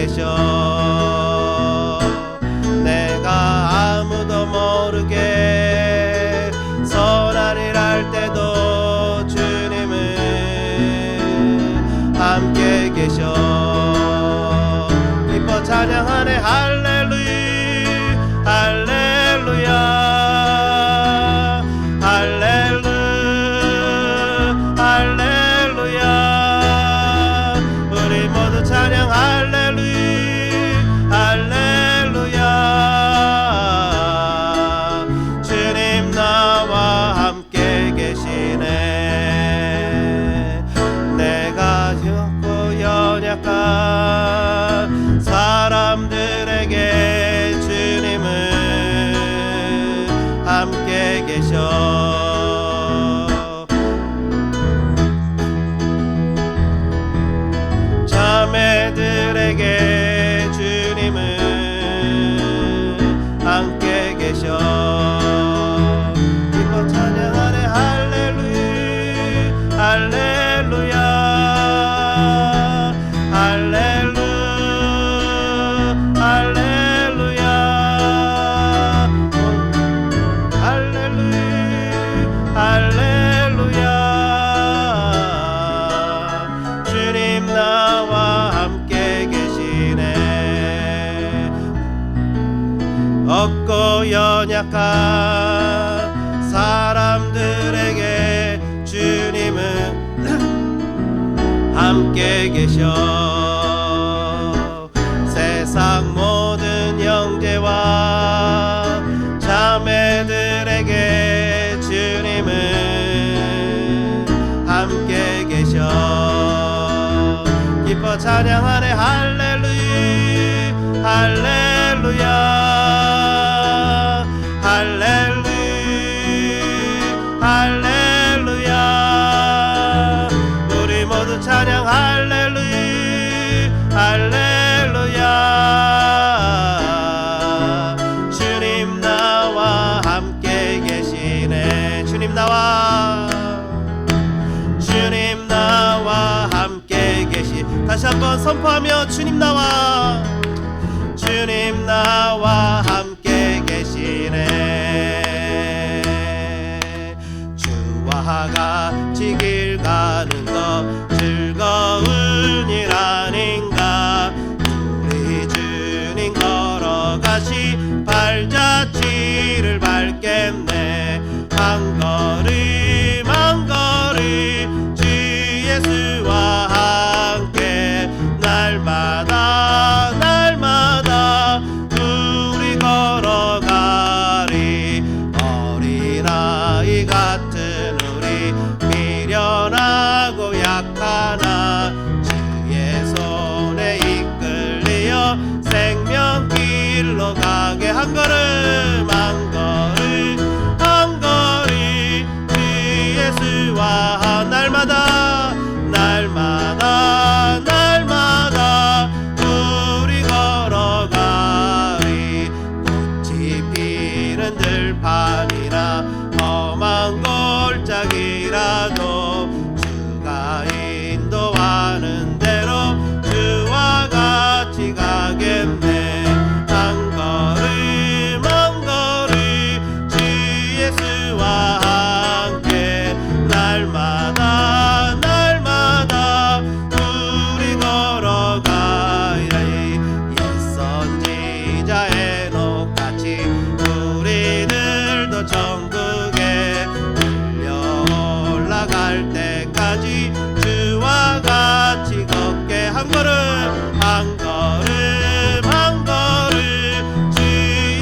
계셔. 내가 아무도 모르게 선한 일 할 때도 주님은 함께 계셔. 기뻐 찬양하네 할렐루야 할렐루야 할렐루야 할렐루야. 우리 모두 찬양 할렐루야 할렐루야. 주님 나와 함께 계시네. 내가 적고 연약한 사람들에게 주님은 함께 계셔. 자매들에게 주님은 함께 계셔. 기뻐 찬양하네 할렐루야 할렐루야 할렐루야 할렐루야 할렐루야 할렐루야. 주님 나와 함께 계시네. 없고 연약한 사람들에게 주님은 함께 계셔. 세상 모든 형제와 자매들에게 주님은 함께 계셔. 기뻐 찬양하네 할렐루야 할렐루야 할렐루야 할렐루야. 우리 모두 찬양 할렐루야 할렐루야. 주님 나와 함께 계시네. 주님 나와 함께 계시. 다시 한번 선포하며 주님 나와 함께 계시네. 주와 같이 길 가는 것 즐거운 일 아닌가. 우리 주님 걸어가시 발자취를 밟겠네. 한 걸음 한 걸음 주 예수와 함께 날마다 날마다 우리 걸어가리. 어린아이 같은 우리 미련하고 약하나 주의 손에 이끌려 생명길로 가게. 한 걸음 한 걸음 한 걸음 주 예수와 날마다 날마다 날마다 우리 걸어가리. 꽃이 피는 들판이나 험한 골짜기라도 주가 인도하는 대로 주와 같이 가겠네. 한 걸음 한 걸음 주 예수와 함께 날마다 날마다 우리 걸어가리. 옛 선지자 에녹같이 우리들도 천국에 들려 올라갈 때까지 주와 같이 걷게. 한 걸음 한 걸음 한 걸음 주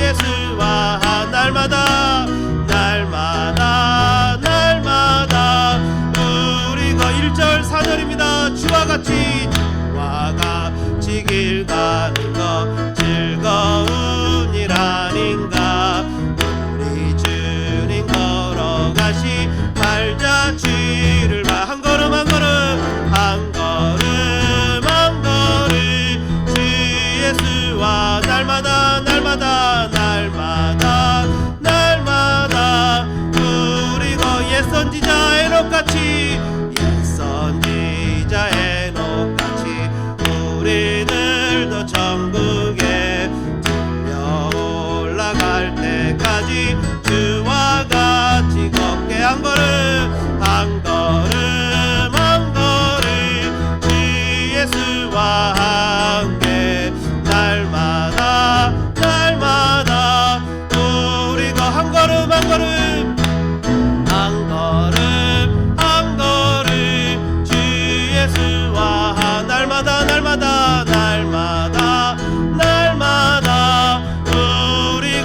예수와 날마다 날마다 날마다 우리 거 1절 4절입니다. 주와 같이 길 가는 것 즐거운 일 아닌가. 우리 주님 걸어가시 발자취를 한 걸음 한 걸음 한 걸음 한 걸음 주 예수와 날마다 날마다 날마다 날마다 우리 거 옛 선지자 에녹같이 옛 선지자 에녹같이 우리들도 함께 날마다 날마다 우리가 한 걸음 한 걸음 한 걸음 한 걸음 주 예수와 날마다 날마다 날마다 날마다 우리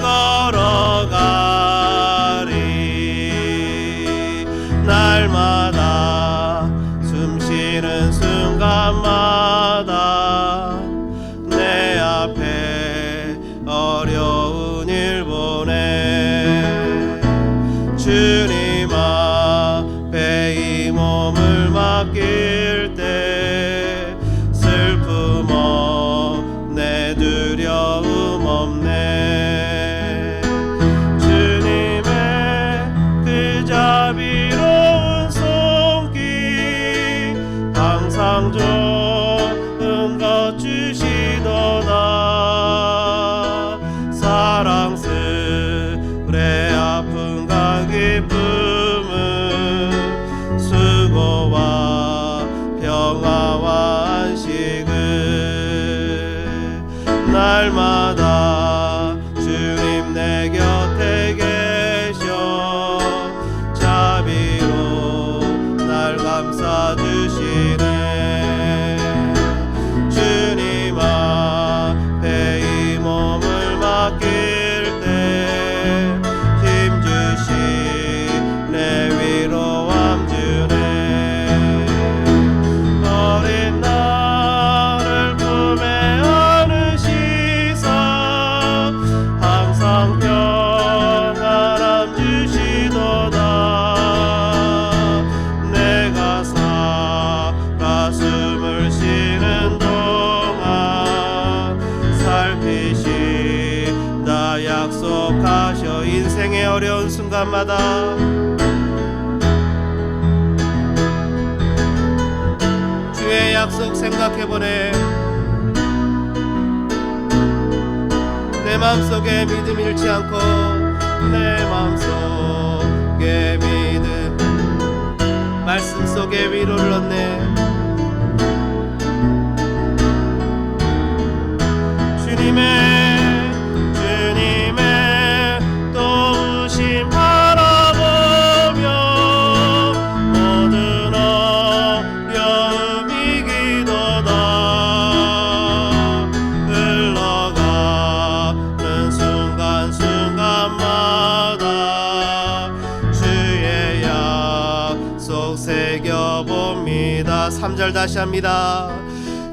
걸어가리. 날마다 숨 쉬는 순간마다 내 앞에 어려운 일 보내 주님 앞에 이 몸을 맡길 때 슬픔 없네 두려움 없네 주님의 그 자비로운 손길 항상 좋은 것 주시도다. 사랑스레 아픔과 기쁨은 수고와 평화와 안식을 날마다 주님 내 곁에 계셔 자비로 날 감싸주시네. 주님 앞에 이 몸을 맡길 때 힘 주시네 위로함 주네. 어린 나를 품에 안으시사 항상 평안함 주시도다. 내가 살아 숨을 쉬는 동안 살피신다 약속하셔. 인생의 어려운 순간마다 주의 약속 생각해보네. 내 맘속에 믿음 잃지 않고 내 맘속에 믿음 말씀 속에 위로를 얻네. 주님의 도우심 바라보며 모든 어려움 이기도다. 흘러가는 순간순간마다 주의 약속 새겨봅니다. 3절 다시 합니다.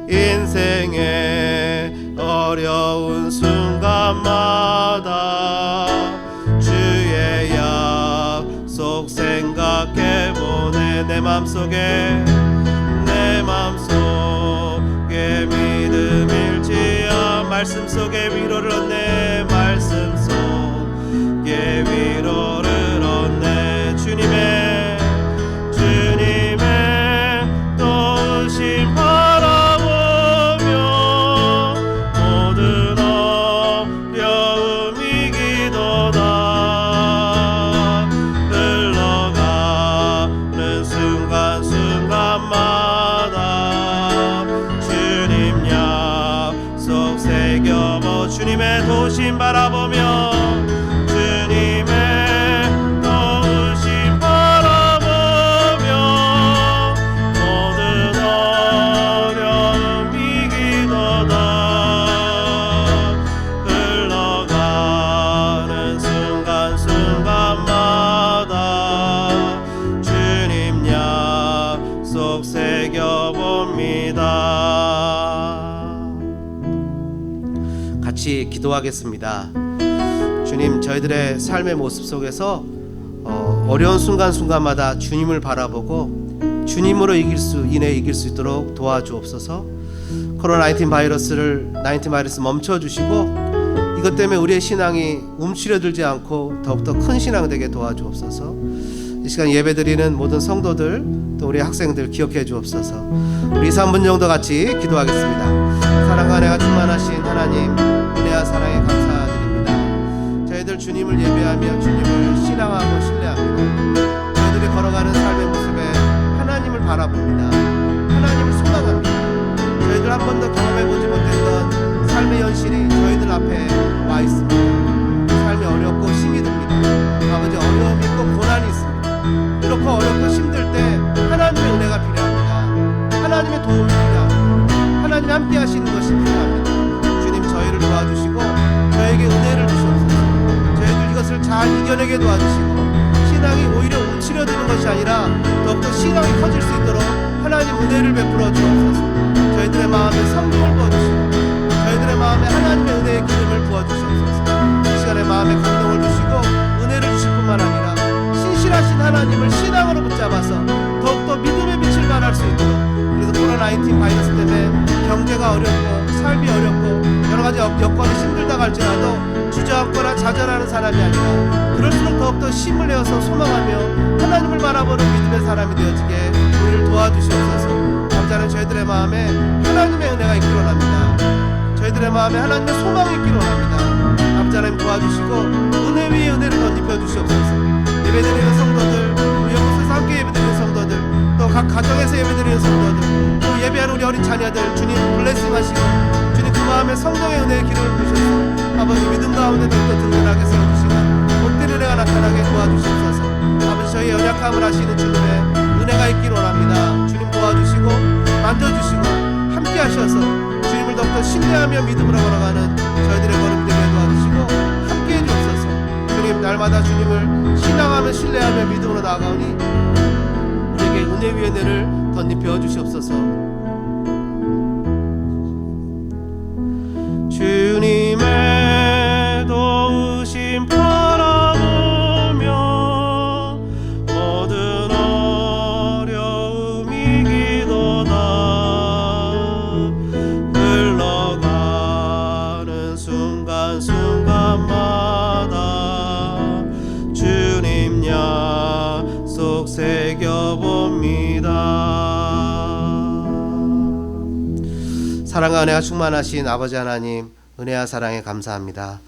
인생의 어려운 순간마다 주의 약속 생각해보네. 내 맘속에 믿음 잃지 않 말씀 속에 위로를 얻네. 말씀 속에 위로를 얻네. 주님의 도우심 바라보며 모든 어려움 이기도다. 흘러가는 순간순간마다 주님 약속 새겨보. 주님의 도우심 바라보며 같이 기도하겠습니다. 주님, 저희들의 삶의 모습 속에서 어려운 순간순간마다 주님을 바라보고 주님으로 이길 수 있도록 도와주옵소서. 코로나19 바이러스 멈춰주시고 이것 때문에 우리의 신앙이 움츠려들지 않고 더욱더 큰 신앙 되게 도와주옵소서. 이 시간 예배드리는 모든 성도들 또 우리 학생들 기억해 주옵소서. 우리 3분 정도 같이 기도하겠습니다. 사랑과 은혜가 충만하신 하나님, 은혜와 사랑에 감사드립니다. 저희들 주님을 예배하며 주님을 신앙하고 신뢰합니다. 저희들이 걸어가는 삶의 모습에 하나님을 바라봅니다. 하나님을 소망합니다. 저희들 한 번 더 앞에 와 있습니다. 삶이 어렵고 힘이 듭니다. 아버지, 어려움이 있고 고난이 있습니다. 이렇게 어렵고 힘들 때 하나님의 은혜가 필요합니다. 하나님의 도움이 필요합니다. 하나님이 함께 하시는 것이 필요합니다. 주님, 저희를 도와주시고 저에게 은혜를 주시옵소서. 저희들 이것을 잘 이겨내게 도와주시고 신앙이 오히려 움츠려드는 것이 아니라 더욱더 신앙이 커질 수 있도록 하나님 은혜를 베풀어 주옵소서. 저희들의 마음에 성령을 부어주시고 저희들의 마음에 하나님의 은혜의 기름을 부어주시옵소서. 이 시간에 마음에 감동을 주시고 은혜를 주실 뿐만 아니라 신실하신 하나님을 신앙으로 붙잡아서 더욱더 믿음의 빛을 발할 수 있도록, 그래서 코로나19 바이러스 때문에 경제가 어렵고 삶이 어렵고 여러 가지 여건이 힘들다고 할지라도 주저앉거나 좌절하는 사람이 아니라 그럴수록 더욱더 힘을 내어서 소망하며 하나님을 바라보는 믿음의 사람이 되어지게 우리를 도와주시옵소서. 아버지, 저희들의 마음에 하나님의 은혜가 있기를 원합니다. 저희들의 마음에 하나님의 소망이 있기를 원합니다. 아버지 하나님, 도와주시고 은혜 위에 은혜를 덧입혀 주시옵소서. 예배드리는 성도들, 연구소에서 함께 예배드리는 성도들, 또 각 가정에서 예배드리는 성도들, 또 예배하는 우리 어린 자녀들, 주님 블레싱 하시고 주님 그 마음에 성령의 은혜의 기름을 부으셔서 아버지 믿음 가운데 더욱더 든든하게 세워주시고 복된 은혜가 나타나게 도와주시옵소서. 아버지, 저희의 연약함을 아시는 주님의 은혜가 있기를 원합니다. 주님 도와주시고 만져주시고 함께 하셔서 주님을 더욱더 신뢰하며 믿음으로 걸어가는 저희들의 걸음 되게 도와주시고 함께해 주옵소서. 주님, 날마다 주님을 신앙하며 신뢰하며 믿음으로 나아가오니 우리에게 은혜 위에 은혜를 덧입혀 주시옵소서. 주님의 도우심 바라보며 모든 어려움 이기도다. 흘러가는 순간순간마다 주님 약속 새겨봅니다. 사랑과 은혜가 충만하신 아버지 하나님, 은혜와 사랑에 감사합니다.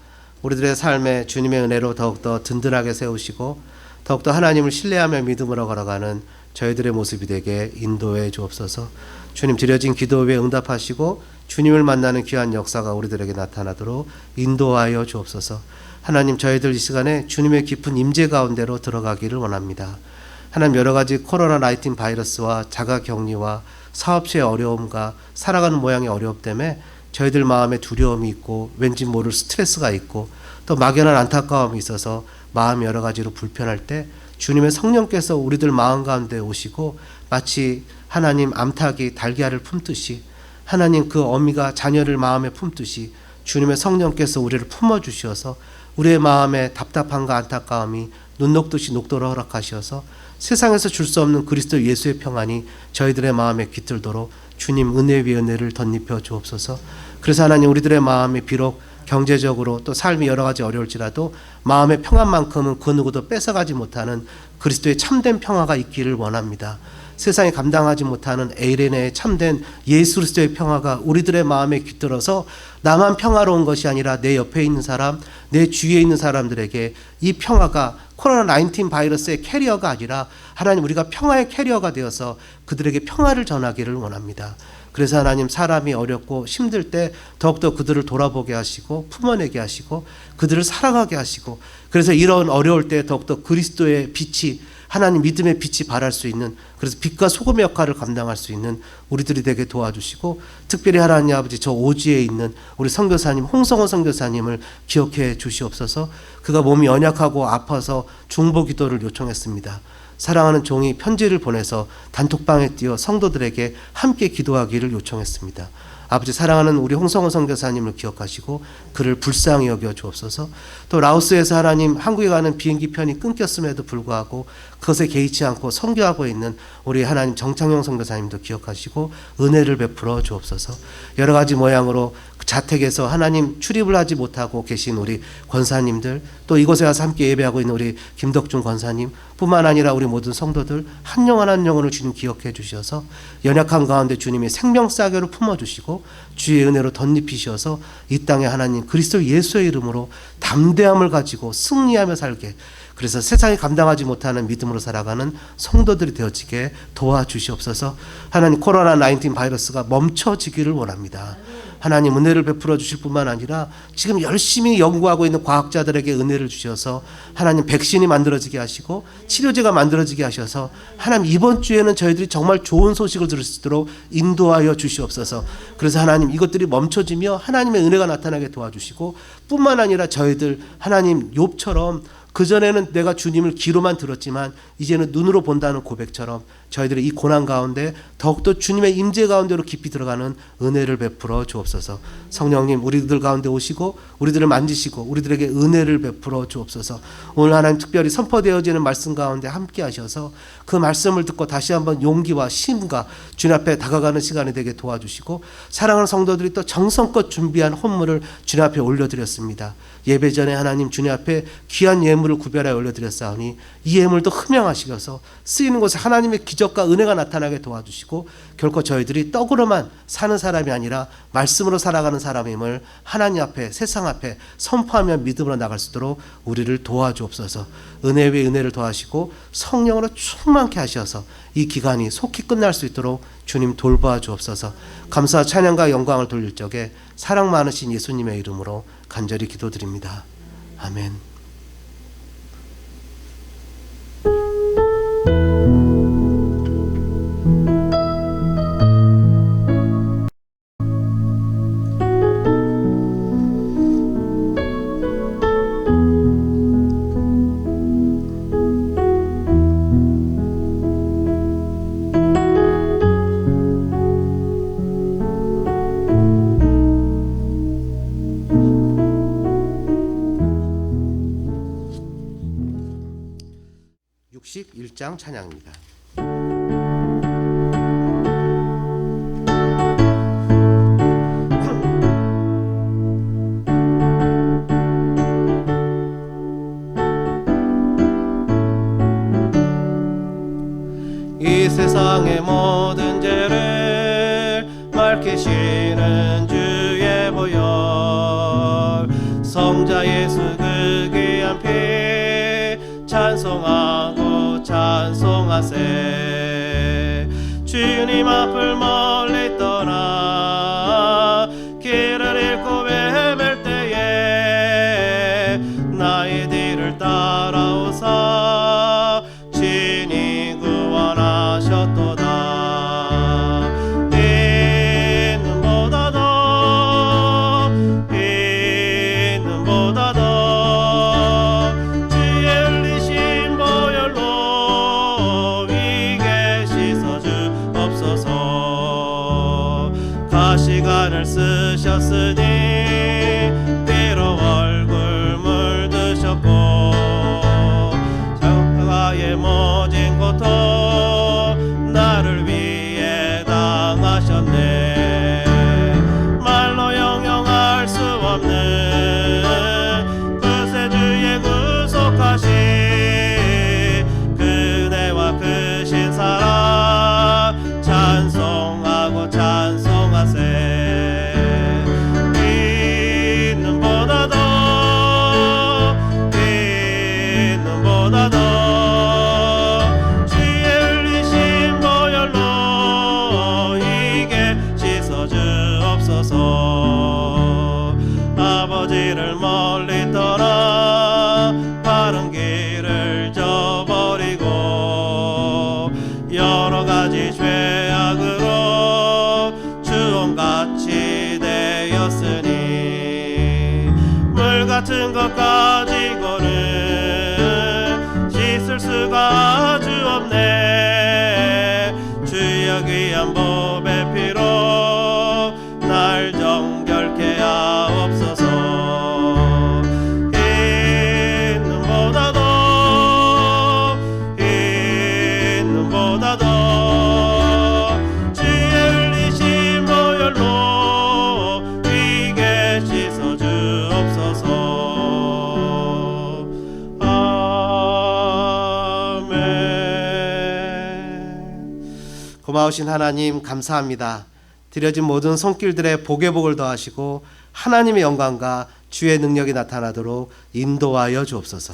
우리들의 삶에 주님의 은혜로 더욱더 든든하게 세우시고 더욱더 하나님을 신뢰하며 믿음으로 걸어가는 저희들의 모습이 되게 인도해 주옵소서. 주님, 드려진 기도에 응답하시고 주님을 만나는 귀한 역사가 우리들에게 나타나도록 인도하여 주옵소서. 하나님, 저희들 이 시간에 주님의 깊은 임재 가운데로 들어가기를 원합니다. 하나님, 여러 가지 코로나19 바이러스와 자가격리와 사업체의 어려움과 살아가는 모양의 어려움 때문에 저희들 마음에 두려움이 있고 왠지 모를 스트레스가 있고 또 막연한 안타까움이 있어서 마음이 여러 가지로 불편할 때 주님의 성령께서 우리들 마음 가운데 오시고 마치 하나님 암탉이 달걀을 품듯이, 하나님 그 어미가 자녀를 마음에 품듯이 주님의 성령께서 우리를 품어주셔서 우리의 마음에 답답함과 안타까움이 눈 녹듯이 녹도록 허락하셔서 세상에서 줄 수 없는 그리스도 예수의 평안이 저희들의 마음에 깃들도록 주님 은혜 위에 은혜를 덧입혀 주옵소서. 그래서 하나님, 우리들의 마음이 비록 경제적으로 또 삶이 여러 가지 어려울지라도 마음의 평안만큼은 그 누구도 뺏어가지 못하는 그리스도의 참된 평화가 있기를 원합니다. 세상이 감당하지 못하는 에이레네의 참된 예수 그리스도의 평화가 우리들의 마음에 깃들어서 나만 평화로운 것이 아니라 내 옆에 있는 사람, 내 주위에 있는 사람들에게 이 평화가 코로나19 바이러스의 캐리어가 아니라 하나님, 우리가 평화의 캐리어가 되어서 그들에게 평화를 전하기를 원합니다. 그래서 하나님, 사람이 어렵고 힘들 때 더욱더 그들을 돌아보게 하시고 품어내게 하시고 그들을 사랑하게 하시고, 그래서 이런 어려울 때 더욱더 그리스도의 빛이, 하나님 믿음의 빛이 발할 수 있는, 그래서 빛과 소금의 역할을 감당할 수 있는 우리들이 되게 도와주시고, 특별히 하나님 아버지 저 오지에 있는 우리 선교사님 홍성호 선교사님을 기억해 주시옵소서. 그가 몸이 연약하고 아파서 중보 기도를 요청했습니다. 사랑하는 종이 편지를 보내서 단톡방에 띄워 성도들에게 함께 기도하기를 요청했습니다. 아버지, 사랑하는 우리 홍성호 선교사님을 기억하시고 그를 불쌍히 여겨 주옵소서. 또 라오스에서 하나님 한국에 가는 비행기 편이 끊겼음에도 불구하고 그것에 개의치 않고 선교하고 있는 우리 하나님 정창용 선교사님도 기억하시고 은혜를 베풀어 주옵소서. 여러 가지 모양으로 자택에서 하나님 출입을 하지 못하고 계신 우리 권사님들, 또 이곳에 와서 함께 예배하고 있는 우리 김덕중 권사님 뿐만 아니라 우리 모든 성도들 한 영혼 한 영혼을 주님 기억해 주셔서 연약한 가운데 주님이 생명싸개로 품어주시고 주의 은혜로 덧입히셔서 이 땅에 하나님 그리스도 예수의 이름으로 담대함을 가지고 승리하며 살게, 그래서 세상이 감당하지 못하는 믿음으로 살아가는 성도들이 되어지게 도와주시옵소서. 하나님, 코로나19 바이러스가 멈춰지기를 원합니다. 하나님, 은혜를 베풀어 주실 뿐만 아니라 지금 열심히 연구하고 있는 과학자들에게 은혜를 주셔서 하나님, 백신이 만들어지게 하시고 치료제가 만들어지게 하셔서 하나님, 이번 주에는 저희들이 정말 좋은 소식을 들을 수 있도록 인도하여 주시옵소서. 그래서 하나님, 이것들이 멈춰지며 하나님의 은혜가 나타나게 도와주시고, 뿐만 아니라 저희들 하나님, 욥처럼 그전에는 내가 주님을 귀로만 들었지만 이제는 눈으로 본다는 고백처럼 저희들의 이 고난 가운데 더욱더 주님의 임재 가운데로 깊이 들어가는 은혜를 베풀어 주옵소서. 성령님, 우리들 가운데 오시고 우리들을 만지시고 우리들에게 은혜를 베풀어 주옵소서. 오늘 하나님, 특별히 선포되어지는 말씀 가운데 함께 하셔서 그 말씀을 듣고 다시 한번 용기와 힘과 주님 앞에 다가가는 시간이 되게 도와주시고, 사랑하는 성도들이 또 정성껏 준비한 헌물을 주님 앞에 올려드렸습니다. 예배 전에 하나님, 주님 앞에 귀한 예물을 구별하여 올려드렸사오니 이 예물도 흠양하시셔서 쓰이는 곳에 하나님의 기적과 은혜가 나타나게 도와주시고, 결코 저희들이 떡으로만 사는 사람이 아니라 말씀으로 살아가는 사람임을 하나님 앞에, 세상 앞에 선포하며 믿음으로 나갈 수 있도록 우리를 도와주옵소서. 은혜 위에 은혜를 더하시고 성령으로 충만케 하셔서 이 기간이 속히 끝날 수 있도록 주님 돌보아 주옵소서. 감사와 찬양과 영광을 돌릴 적에 사랑 많으신 예수님의 이름으로 간절히 기도드립니다. 아멘. 장 찬양입니다. 이 세상의 모든 죄를 밝히시는 주의 보혈, 성자 예수 그 귀한 피 찬송하고 찬송하세. 주님 앞을 멀리 떠나 길을 잃고 헤맬 때에 나의 뒤를 따라오사 친히 구원하셨도다. 있는보다 더 주의 흘리신 보혈로 위게 씻어주옵소서. 가시관을 쓰셨으니 피로 얼굴 물드셨고 자가의 모진 고통 나를 위해 당하셨네. 말로 형용할 수 없는 구세주의 구속하신 그네와 크신 사랑 찬송하고 찬송하세. 있는보다 더 주의 흘리신 보혈로 이게 씻어주옵소서. 아버지를 멀리 떠나 바른 길을 저버리고 여러 가지 죄악으로 주홍같이 되었으니 물 같은 것 가지고는 씻을 수가 아주 없네. 주여 귀한 보배 피로 날 정결케 하옵소서. 있는보다 더 주의 흘리신 보혈로 위게 씻어주옵소서. 아멘. 고마우신 하나님, 감사합니다. 드려진 모든 손길들의 복에 복을 더하시고 하나님의 영광과 주의 능력이 나타나도록 인도하여 주옵소서.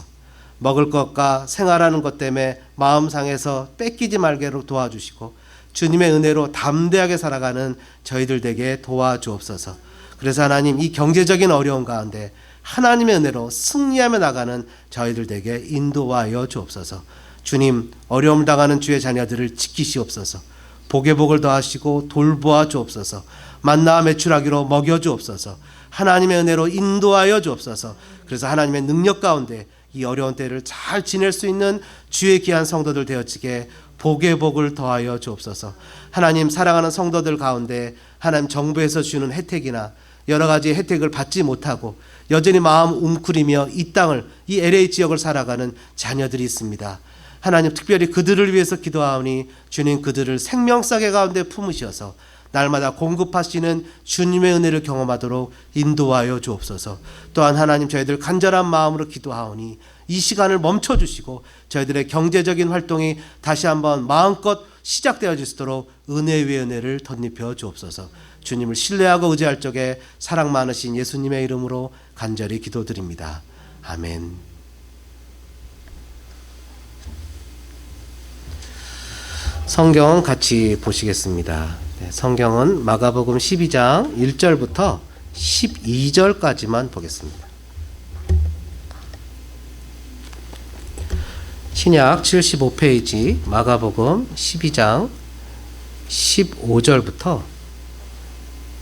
먹을 것과 생활하는 것 때문에 마음 상해서 뺏기지 말게 도와주시고 주님의 은혜로 담대하게 살아가는 저희들 되게 도와주옵소서. 그래서 하나님, 이 경제적인 어려움 가운데 하나님의 은혜로 승리하며 나가는 저희들 되게 인도하여 주옵소서. 주님, 어려움 당하는 주의 자녀들을 지키시옵소서. 복의 복을 더하시고 돌보아 주옵소서. 만나와 매출하기로 먹여 주옵소서. 하나님의 은혜로 인도하여 주옵소서. 그래서 하나님의 능력 가운데 이 어려운 때를 잘 지낼 수 있는 주의 귀한 성도들 되어지게 복의 복을 더하여 주옵소서. 하나님, 사랑하는 성도들 가운데 하나님 정부에서 주는 혜택이나 여러 가지 혜택을 받지 못하고 여전히 마음 웅크리며 이 땅을, 이 LA 지역을 살아가는 자녀들이 있습니다. 하나님, 특별히 그들을 위해서 기도하오니 주님, 그들을 생명싸개 가운데 품으셔서 날마다 공급하시는 주님의 은혜를 경험하도록 인도하여 주옵소서. 또한 하나님, 저희들 간절한 마음으로 기도하오니 이 시간을 멈춰주시고 저희들의 경제적인 활동이 다시 한번 마음껏 시작되어질 수 있도록 은혜 위에 은혜를 덧입혀 주옵소서. 주님을 신뢰하고 의지할 적에 사랑 많으신 예수님의 이름으로 간절히 기도드립니다. 아멘. 성경 같이 보시겠습니다. 성경은 마가복음 12장 1절부터 12절까지만 보겠습니다. 신약 75페이지 마가복음 12장 15절부터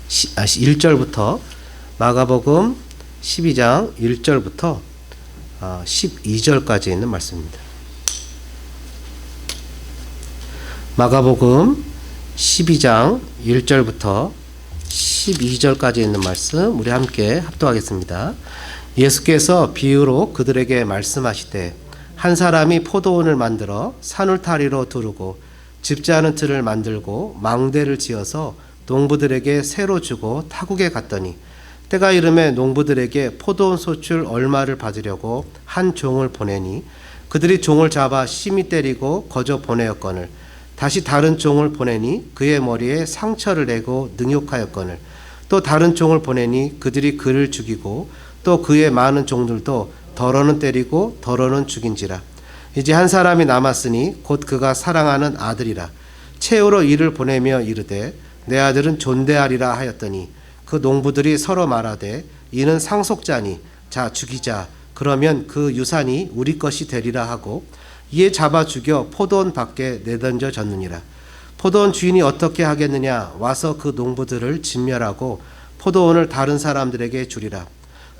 1절부터 마가복음 12장 1절부터 12절까지 있는 말씀입니다. 마가복음 12장 1절부터 12절까지 있는 말씀 우리 함께 합독하겠습니다. 예수께서 비유로 그들에게 말씀하시되 한 사람이 포도원을 만들어 산울타리로 두르고 집지하는 틀을 만들고 망대를 지어서 농부들에게 새로 주고 타국에 갔더니 때가 이름에 농부들에게 포도원 소출 얼마를 받으려고 한 종을 보내니 그들이 종을 잡아 심히 때리고 거저 보내었거늘 다시 다른 종을 보내니 그의 머리에 상처를 내고 능욕하였거늘 또 다른 종을 보내니 그들이 그를 죽이고 또 그의 많은 종들도 더러는 때리고 더러는 죽인지라. 이제 한 사람이 남았으니 곧 그가 사랑하는 아들이라. 최후로 이를 보내며 이르되 내 아들은 존대하리라 하였더니 그 농부들이 서로 말하되 이는 상속자니 자 죽이자. 그러면 그 유산이 우리 것이 되리라 하고 이에 잡아 죽여 포도원 밖에 내던져 졌느니라. 포도원 주인이 어떻게 하겠느냐. 와서 그 농부들을 진멸하고 포도원을 다른 사람들에게 주리라.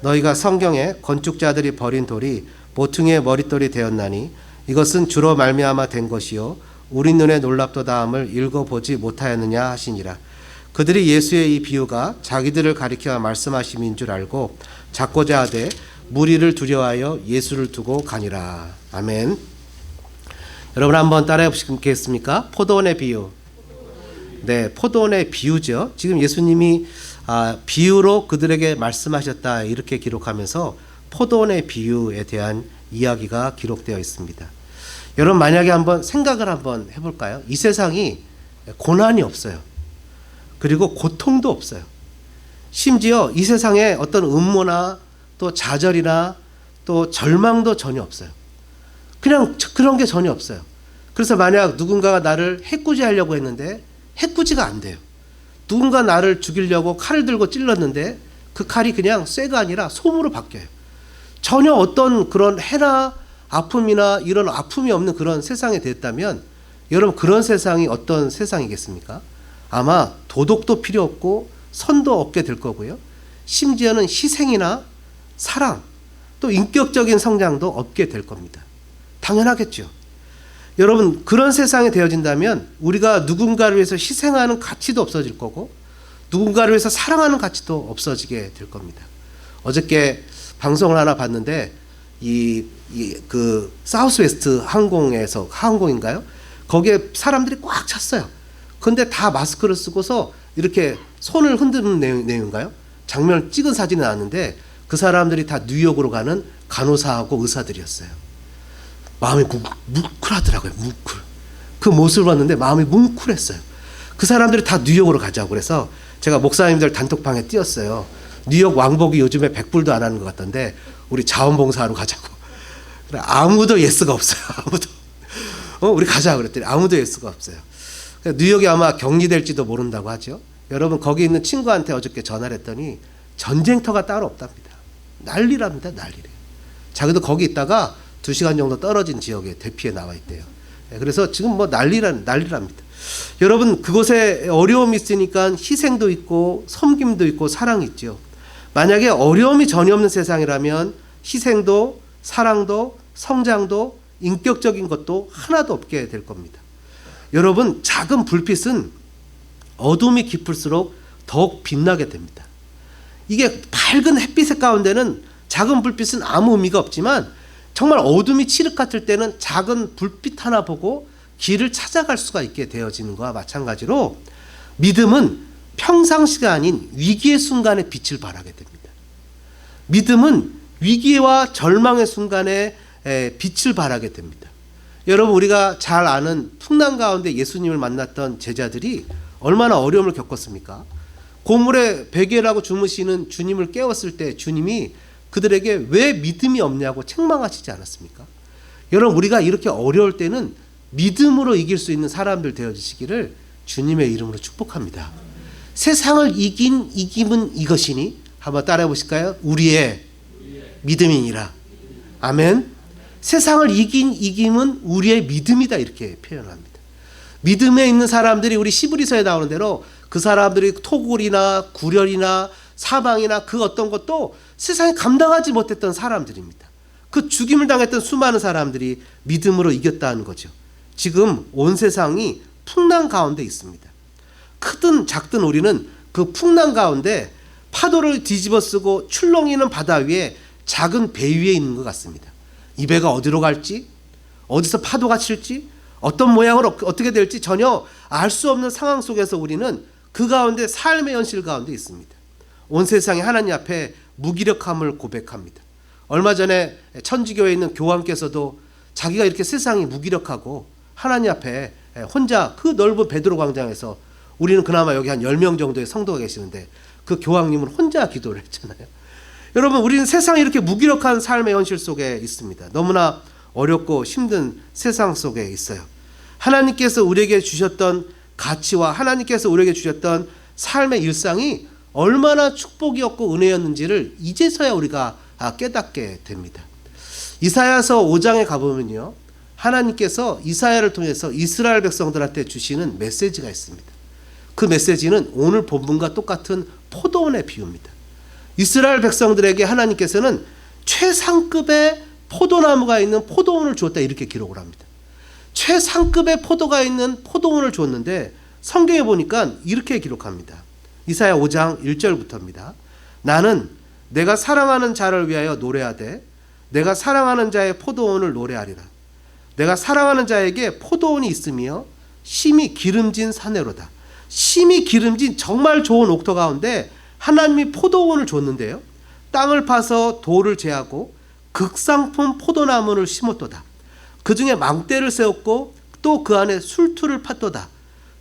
너희가 성경에 건축자들이 버린 돌이 모퉁이의 머릿돌이 되었나니 이것은 주로 말미암아 된 것이요 우리 눈에 놀랍도다함을 읽어보지 못하였느냐 하시니라. 그들이 예수의 이 비유가 자기들을 가리켜 말씀하심인 줄 알고 잡고자 하되 무리를 두려워하여 예수를 두고 가니라. 아멘. 여러분 한번 따라해 보시겠습니까? 포도원의 비유. 네, 포도원의 비유죠. 지금 예수님이 비유로 그들에게 말씀하셨다 이렇게 기록하면서 포도원의 비유에 대한 이야기가 기록되어 있습니다. 여러분 만약에 한번 생각을 한번 해볼까요? 이 세상이 고난이 없어요. 그리고 고통도 없어요. 심지어 이 세상에 어떤 음모나 또 좌절이나 또 절망도 전혀 없어요. 그냥 그런 게 전혀 없어요. 그래서 만약 누군가가 나를 해코지하려고 했는데 해코지가 안 돼요. 누군가 나를 죽이려고 칼을 들고 찔렀는데 그 칼이 그냥 쇠가 아니라 솜으로 바뀌어요. 전혀 어떤 그런 해나 아픔이나 이런 아픔이 없는 그런 세상이 됐다면 여러분 그런 세상이 어떤 세상이겠습니까? 아마 도덕도 필요 없고 선도 없게 될 거고요. 심지어는 희생이나 사랑 또 인격적인 성장도 없게 될 겁니다. 당연하겠죠. 여러분 그런 세상이 되어진다면 우리가 누군가를 위해서 희생하는 가치도 없어질 거고 누군가를 위해서 사랑하는 가치도 없어지게 될 겁니다. 어저께 방송을 하나 봤는데 그 사우스웨스트 항공인가요? 거기에 사람들이 꽉 찼어요. 근데 다 마스크를 쓰고서 이렇게 손을 흔드는 내용인가요? 장면을 찍은 사진이 나왔는데 그 사람들이 다 뉴욕으로 가는 간호사하고 의사들이었어요. 마음이 뭉클하더라고요. 뭉클. 그 모습을 봤는데 마음이 뭉클했어요. 그 사람들이 다 뉴욕으로 가자고 그래서 제가 목사님들 단톡방에 띄웠어요. 뉴욕 왕복이 요즘에 $100도 안 하는 것 같던데 우리 자원봉사하러 가자고. 그래, 아무도 예스가 없어요. 아무도. 우리 가자 그랬더니 아무도 예스가 없어요. 뉴욕이 아마 격리될지도 모른다고 하죠. 여러분 거기 있는 친구한테 어저께 전화를 했더니 전쟁터가 따로 없답니다. 난리랍니다. 난리래요. 자기도 거기 있다가 2시간 정도 떨어진 지역에 대피해 나와 있대요. 그래서 지금 뭐 난리랍니다. 여러분 그곳에 어려움이 있으니까 희생도 있고 섬김도 있고 사랑이 있죠. 만약에 어려움이 전혀 없는 세상이라면 희생도 사랑도 성장도 인격적인 것도 하나도 없게 될 겁니다. 여러분 작은 불빛은 어둠이 깊을수록 더욱 빛나게 됩니다. 이게 밝은 햇빛의 가운데는 작은 불빛은 아무 의미가 없지만 정말 어둠이 칠흑 같을 때는 작은 불빛 하나 보고 길을 찾아갈 수가 있게 되어지는 것과 마찬가지로 믿음은 평상시가 아닌 위기의 순간에 빛을 발하게 됩니다. 믿음은 위기와 절망의 순간에 빛을 발하게 됩니다. 여러분 우리가 잘 아는 풍랑 가운데 예수님을 만났던 제자들이 얼마나 어려움을 겪었습니까? 고물에 베개라고 주무시는 주님을 깨웠을 때 주님이 그들에게 왜 믿음이 없냐고 책망하시지 않았습니까? 여러분 우리가 이렇게 어려울 때는 믿음으로 이길 수 있는 사람들 되어주시기를 주님의 이름으로 축복합니다. 세상을 이긴 이김은 이것이니 한번 따라해 보실까요? 우리의 믿음이니라. 아멘. 세상을 이긴 이김은 우리의 믿음이다 이렇게 표현합니다. 믿음에 있는 사람들이 우리 시브리서에 나오는 대로 그 사람들이 토굴이나 구렬이나 사망이나 그 어떤 것도 세상에 감당하지 못했던 사람들입니다. 그 죽임을 당했던 수많은 사람들이 믿음으로 이겼다는 거죠. 지금 온 세상이 풍랑 가운데 있습니다. 크든 작든 우리는 그 풍랑 가운데 파도를 뒤집어 쓰고 출렁이는 바다 위에 작은 배 위에 있는 것 같습니다. 이 배가 어디로 갈지, 어디서 파도가 칠지, 어떤 모양으로 어떻게 될지 전혀 알 수 없는 상황 속에서 우리는 그 가운데 삶의 현실 가운데 있습니다. 온 세상이 하나님 앞에 무기력함을 고백합니다. 얼마 전에 천주교에 있는 교황께서도 자기가 이렇게 세상이 무기력하고 하나님 앞에 혼자 그 넓은 베드로 광장에서 우리는 그나마 여기 한 10명 정도의 성도가 계시는데 그 교황님은 혼자 기도를 했잖아요. 여러분 우리는 세상이 이렇게 무기력한 삶의 현실 속에 있습니다. 너무나 어렵고 힘든 세상 속에 있어요. 하나님께서 우리에게 주셨던 가치와 하나님께서 우리에게 주셨던 삶의 일상이 얼마나 축복이었고 은혜였는지를 이제서야 우리가 깨닫게 됩니다. 이사야서 5장에 가보면요, 하나님께서 이사야를 통해서 이스라엘 백성들한테 주시는 메시지가 있습니다. 그 메시지는 오늘 본문과 똑같은 포도원의 비유입니다. 이스라엘 백성들에게 하나님께서는 최상급의 포도나무가 있는 포도원을 주었다 이렇게 기록을 합니다. 최상급의 포도가 있는 포도원을 줬는데 성경에 보니까 이렇게 기록합니다. 이사야 5장 1절부터입니다. 나는 내가 사랑하는 자를 위하여 노래하되 내가 사랑하는 자의 포도원을 노래하리라. 내가 사랑하는 자에게 포도원이 있으며 심이 기름진 사내로다. 심이 기름진 정말 좋은 옥토 가운데 하나님이 포도원을 줬는데요, 땅을 파서 돌을 제하고 극상품 포도나무를 심었도다. 그 중에 망대를 세웠고 또 그 안에 술투를 팠도다.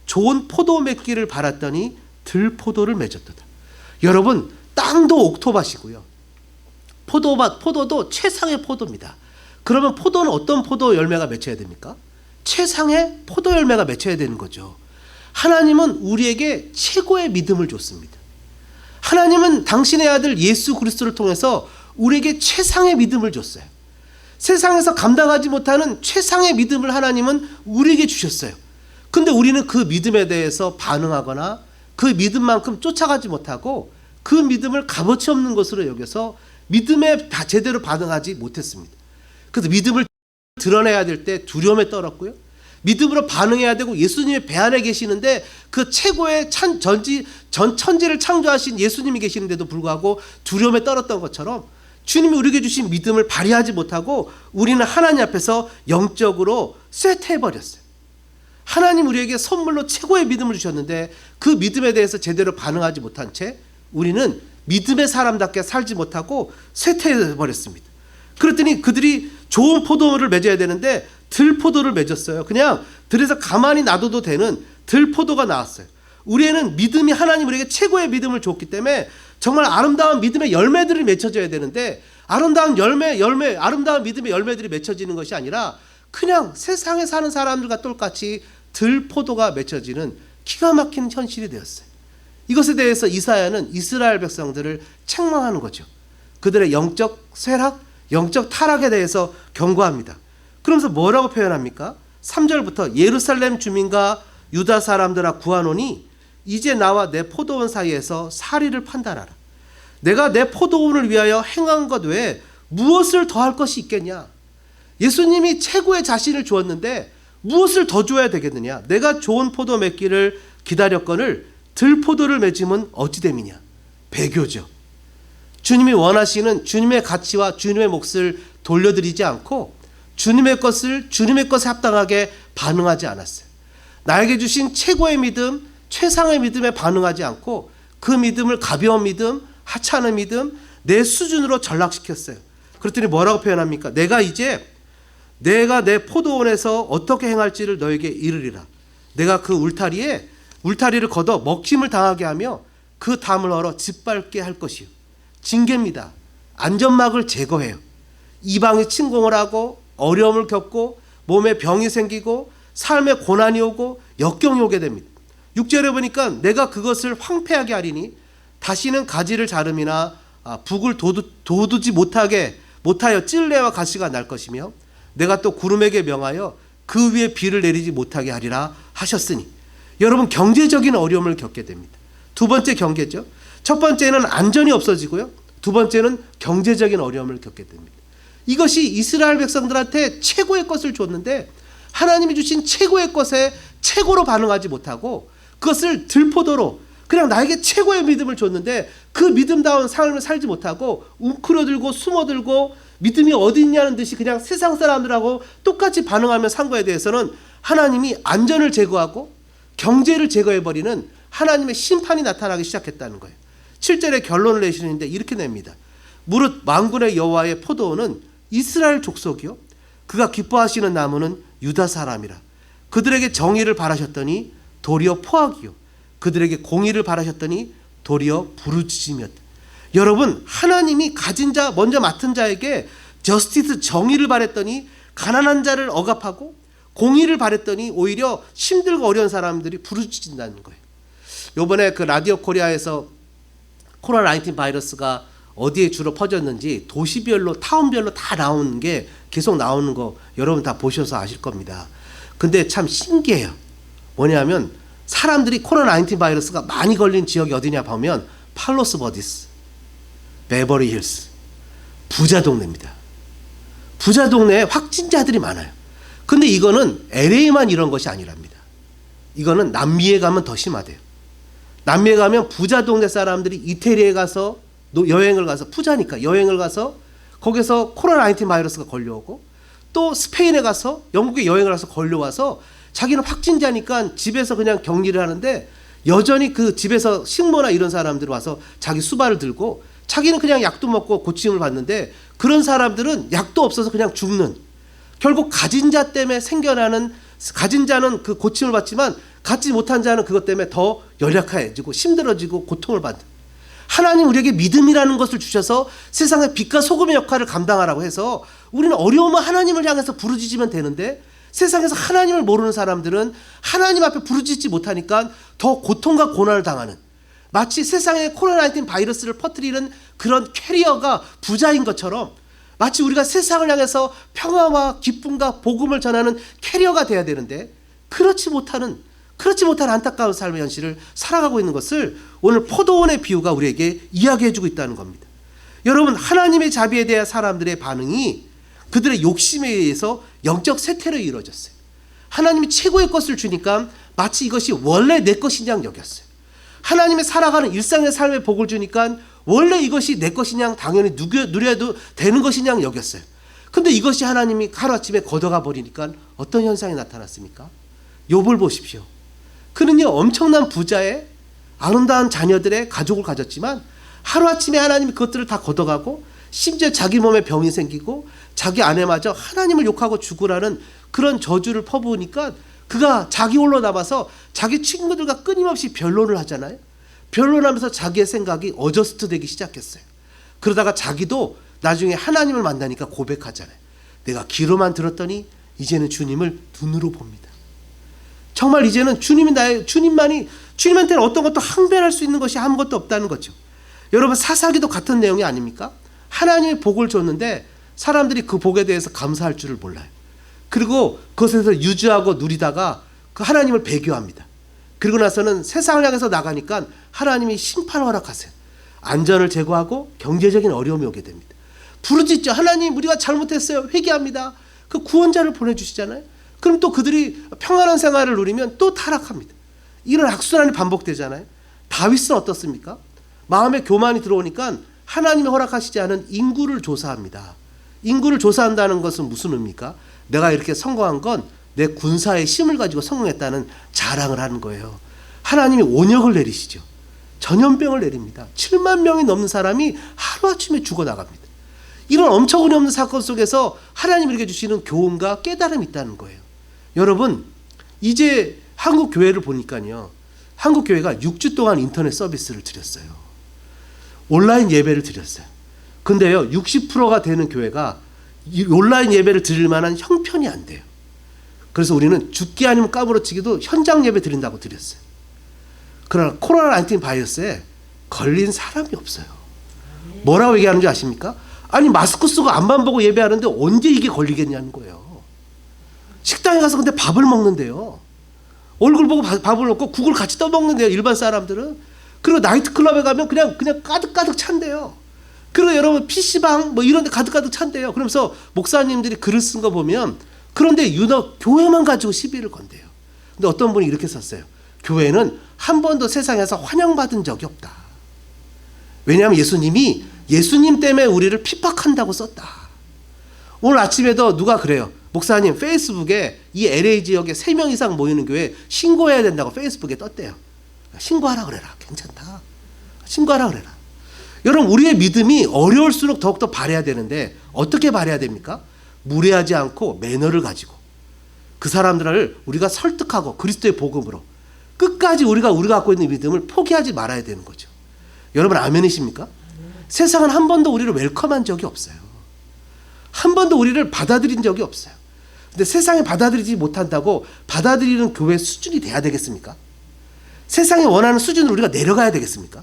좋은 포도 맺기를 바랐더니 들포도를 맺었도다. 여러분 땅도 옥토밭이고요, 포도도 최상의 포도입니다. 그러면 포도는 어떤 포도 열매가 맺혀야 됩니까? 최상의 포도 열매가 맺혀야 되는 거죠. 하나님은 우리에게 최고의 믿음을 줬습니다. 하나님은 당신의 아들 예수 그리스도를 통해서 우리에게 최상의 믿음을 줬어요. 세상에서 감당하지 못하는 최상의 믿음을 하나님은 우리에게 주셨어요. 근데 우리는 그 믿음에 대해서 반응하거나 그 믿음만큼 쫓아가지 못하고 그 믿음을 값어치 없는 것으로 여겨서 믿음에 다 제대로 반응하지 못했습니다. 그래서 믿음을 드러내야 될 때 두려움에 떨었고요, 믿음으로 반응해야 되고 예수님의 배 안에 계시는데 그 최고의 전 천지를 창조하신 예수님이 계시는데도 불구하고 두려움에 떨었던 것처럼 주님이 우리에게 주신 믿음을 발휘하지 못하고 우리는 하나님 앞에서 영적으로 쇠퇴해버렸어요. 하나님 우리에게 선물로 최고의 믿음을 주셨는데 그 믿음에 대해서 제대로 반응하지 못한 채 우리는 믿음의 사람답게 살지 못하고 쇠퇴해버렸습니다. 그랬더니 그들이 좋은 포도를 맺어야 되는데 들포도를 맺었어요. 그냥 들에서 가만히 놔둬도 되는 들포도가 나왔어요. 우리에는 믿음이 하나님 우리에게 최고의 믿음을 줬기 때문에 정말 아름다운 믿음의 열매들이 맺혀져야 되는데 아름다운 믿음의 열매들이 맺혀지는 것이 아니라 그냥 세상에 사는 사람들과 똑같이 들포도가 맺혀지는 기가 막힌 현실이 되었어요. 이것에 대해서 이사야는 이스라엘 백성들을 책망하는 거죠. 그들의 영적 쇠락, 영적 타락에 대해서 경고합니다. 그러면서 뭐라고 표현합니까? 3절부터 예루살렘 주민과 유다 사람들아 구하노니 이제 나와 내 포도원 사이에서 사리를 판단하라. 내가 내 포도원을 위하여 행한 것 외에 무엇을 더할 것이 있겠냐? 예수님이 최고의 자신을 주었는데 무엇을 더 줘야 되겠느냐? 내가 좋은 포도 맺기를 기다렸거늘 들포도를 맺으면 어찌 됨이냐? 배교죠. 주님이 원하시는 주님의 가치와 주님의 몫을 돌려드리지 않고 주님의 것에 합당하게 반응하지 않았어요. 나에게 주신 최고의 믿음, 최상의 믿음에 반응하지 않고 그 믿음을 가벼운 믿음, 하찮은 믿음, 내 수준으로 전락시켰어요. 그랬더니 뭐라고 표현합니까? 내가 내 포도원에서 어떻게 행할지를 너에게 이르리라. 내가 그 울타리를 걷어 먹힘을 당하게 하며 그 담을 얼어 짓밟게 할 것이요. 징계입니다. 안전막을 제거해요. 이방이 침공을 하고 어려움을 겪고 몸에 병이 생기고 삶에 고난이 오고 역경이 오게 됩니다. 6절에 보니까 내가 그것을 황폐하게 하리니 다시는 가지를 자름이나 북을 돋우지 못하여 찔레와 가시가 날 것이며 내가 또 구름에게 명하여 그 위에 비를 내리지 못하게 하리라 하셨으니 여러분 경제적인 어려움을 겪게 됩니다. 두 번째 경계죠. 첫 번째는 안전이 없어지고요. 두 번째는 경제적인 어려움을 겪게 됩니다. 이것이 이스라엘 백성들한테 최고의 것을 줬는데 하나님이 주신 최고의 것에 최고로 반응하지 못하고 그것을 들포도로 그냥 나에게 최고의 믿음을 줬는데 그 믿음다운 삶을 살지 못하고 웅크려들고 숨어들고 믿음이 어디 있냐는 듯이 그냥 세상 사람들하고 똑같이 반응하며 산 거에 대해서는 하나님이 안전을 제거하고 경제를 제거해버리는 하나님의 심판이 나타나기 시작했다는 거예요. 7절에 결론을 내시는데 이렇게 냅니다. 무릇 만군의 여호와의 포도원은 이스라엘 족속이요 그가 기뻐하시는 나무는 유다 사람이라. 그들에게 정의를 바라셨더니 도리어 포악이요 그들에게 공의를 바라셨더니 도리어 부르짖음이었다. 여러분 하나님이 가진 자 먼저 맡은 자에게 저스티스 정의를 바랬더니 가난한 자를 억압하고 공의를 바랬더니 오히려 힘들고 어려운 사람들이 부르짖는다는 거예요. 이번에 그 라디오 코리아에서 코로나19 바이러스가 어디에 주로 퍼졌는지 도시별로 타운별로 다 나오는 게 계속 나오는 거 여러분 다 보셔서 아실 겁니다. 근데 참 신기해요. 뭐냐면 사람들이 코로나19 바이러스가 많이 걸린 지역이 어디냐 보면 팔로스 버디스, 베버리 힐스, 부자 동네입니다. 부자 동네에 확진자들이 많아요. 근데 이거는 LA만 이런 것이 아니랍니다. 이거는 남미에 가면 더 심하대요. 남미에 가면 부자 동네 사람들이 이태리에 가서 여행을 가서 부자니까 여행을 가서 거기서 코로나19 바이러스가 걸려오고 또 스페인에 가서 영국에 여행을 가서 걸려와서 자기는 확진자니까 집에서 그냥 격리를 하는데 여전히 그 집에서 식모나 이런 사람들이 와서 자기 수발을 들고 자기는 그냥 약도 먹고 고침을 받는데 그런 사람들은 약도 없어서 그냥 죽는 결국 가진 자 때문에 생겨나는 가진 자는 그 고침을 받지만 갖지 못한 자는 그것 때문에 더 연약해지고 힘들어지고 고통을 받는 하나님 우리에게 믿음이라는 것을 주셔서 세상의 빛과 소금의 역할을 감당하라고 해서 우리는 어려우면 하나님을 향해서 부르짖으면 되는데 세상에서 하나님을 모르는 사람들은 하나님 앞에 부르짖지 못하니까 더 고통과 고난을 당하는 마치 세상에 코로나19 바이러스를 퍼뜨리는 그런 캐리어가 부자인 것처럼 마치 우리가 세상을 향해서 평화와 기쁨과 복음을 전하는 캐리어가 돼야 되는데 그렇지 못하는 안타까운 삶의 현실을 살아가고 있는 것을 오늘 포도원의 비유가 우리에게 이야기해주고 있다는 겁니다. 여러분 하나님의 자비에 대한 사람들의 반응이 그들의 욕심에 의해서 영적 쇠퇴로 이루어졌어요. 하나님이 최고의 것을 주니까 마치 이것이 원래 내 것인 양 여겼어요. 하나님의 살아가는 일상의 삶의 복을 주니까 원래 이것이 내 것인 양 당연히 누려도 되는 것인 양 여겼어요. 근데 이것이 하나님이 하루아침에 걷어가 버리니까 어떤 현상이 나타났습니까? 욥을 보십시오. 그는요 엄청난 부자의 아름다운 자녀들의 가족을 가졌지만 하루아침에 하나님이 그것들을 다 걷어가고 심지어 자기 몸에 병이 생기고 자기 아내마저 하나님을 욕하고 죽으라는 그런 저주를 퍼부으니까 그가 자기 홀로 남아서 자기 친구들과 끊임없이 변론을 하잖아요. 변론하면서 자기의 생각이 어저스트 되기 시작했어요. 그러다가 자기도 나중에 하나님을 만나니까 고백하잖아요. 내가 귀로만 들었더니 이제는 주님을 눈으로 봅니다. 정말 이제는 주님한테는 어떤 것도 항변할 수 있는 것이 아무것도 없다는 거죠. 여러분, 사사기도 같은 내용이 아닙니까? 하나님의 복을 줬는데 사람들이 그 복에 대해서 감사할 줄을 몰라요. 그리고 그것에서 유지하고 누리다가 그 하나님을 배교합니다. 그리고 나서는 세상을 향해서 나가니까 하나님이 심판을 허락하세요. 안전을 제거하고 경제적인 어려움이 오게 됩니다. 부르짖죠. 하나님, 우리가 잘못했어요. 회개합니다. 그 구원자를 보내주시잖아요. 그럼 또 그들이 평안한 생활을 누리면 또 타락합니다. 이런 악순환이 반복되잖아요. 다윗은 어떻습니까? 마음에 교만이 들어오니까 하나님이 허락하시지 않은 인구를 조사합니다. 인구를 조사한다는 것은 무슨 의미입니까? 내가 이렇게 성공한 건 내 군사의 힘을 가지고 성공했다는 자랑을 하는 거예요. 하나님이 온역을 내리시죠. 전염병을 내립니다. 7만 명이 넘는 사람이 하루아침에 죽어나갑니다. 이런 엄청이 없는 사건 속에서 하나님이 이렇게 주시는 교훈과 깨달음이 있다는 거예요. 여러분, 이제 한국 교회를 보니까요, 한국 교회가 6주 동안 인터넷 서비스를 드렸어요. 온라인 예배를 드렸어요. 근데요, 60%가 되는 교회가 이 온라인 예배를 드릴 만한 형편이 안 돼요. 그래서 우리는 죽기 아니면 까무러치기도 현장 예배 드린다고 드렸어요. 그러나 코로나19 바이러스에 걸린 사람이 없어요. 뭐라고 얘기하는 줄 아십니까? 아니, 마스크 쓰고 앞만 보고 예배하는데 언제 이게 걸리겠냐는 거예요. 식당에 가서 근데 밥을 먹는데요, 얼굴 보고 밥을 먹고 국을 같이 떠먹는데요, 일반 사람들은. 그리고 나이트클럽에 가면 그냥 가득가득 찬대요. 그리고 여러분, PC방 뭐 이런 데 가득가득 찬대요. 그러면서 목사님들이 글을 쓴 거 보면, 그런데 유독 교회만 가지고 시비를 건대요. 근데 어떤 분이 이렇게 썼어요. 교회는 한 번도 세상에서 환영받은 적이 없다. 왜냐하면 예수님 때문에 우리를 핍박한다고 썼다. 오늘 아침에도 누가 그래요. 목사님, 페이스북에 이 LA 지역에 3명 이상 모이는 교회 신고해야 된다고 페이스북에 떴대요. 신고하라 그래라. 괜찮다. 신고하라 그래라. 여러분, 우리의 믿음이 어려울수록 더욱더 바라야 되는데 어떻게 바라야 됩니까? 무례하지 않고 매너를 가지고 그 사람들을 우리가 설득하고 그리스도의 복음으로 끝까지 우리가 갖고 있는 믿음을 포기하지 말아야 되는 거죠. 여러분, 아멘이십니까? 세상은 한 번도 우리를 웰컴한 적이 없어요. 한 번도 우리를 받아들인 적이 없어요. 근데 세상이 받아들이지 못한다고 받아들이는 교회 수준이 돼야 되겠습니까? 세상이 원하는 수준으로 우리가 내려가야 되겠습니까?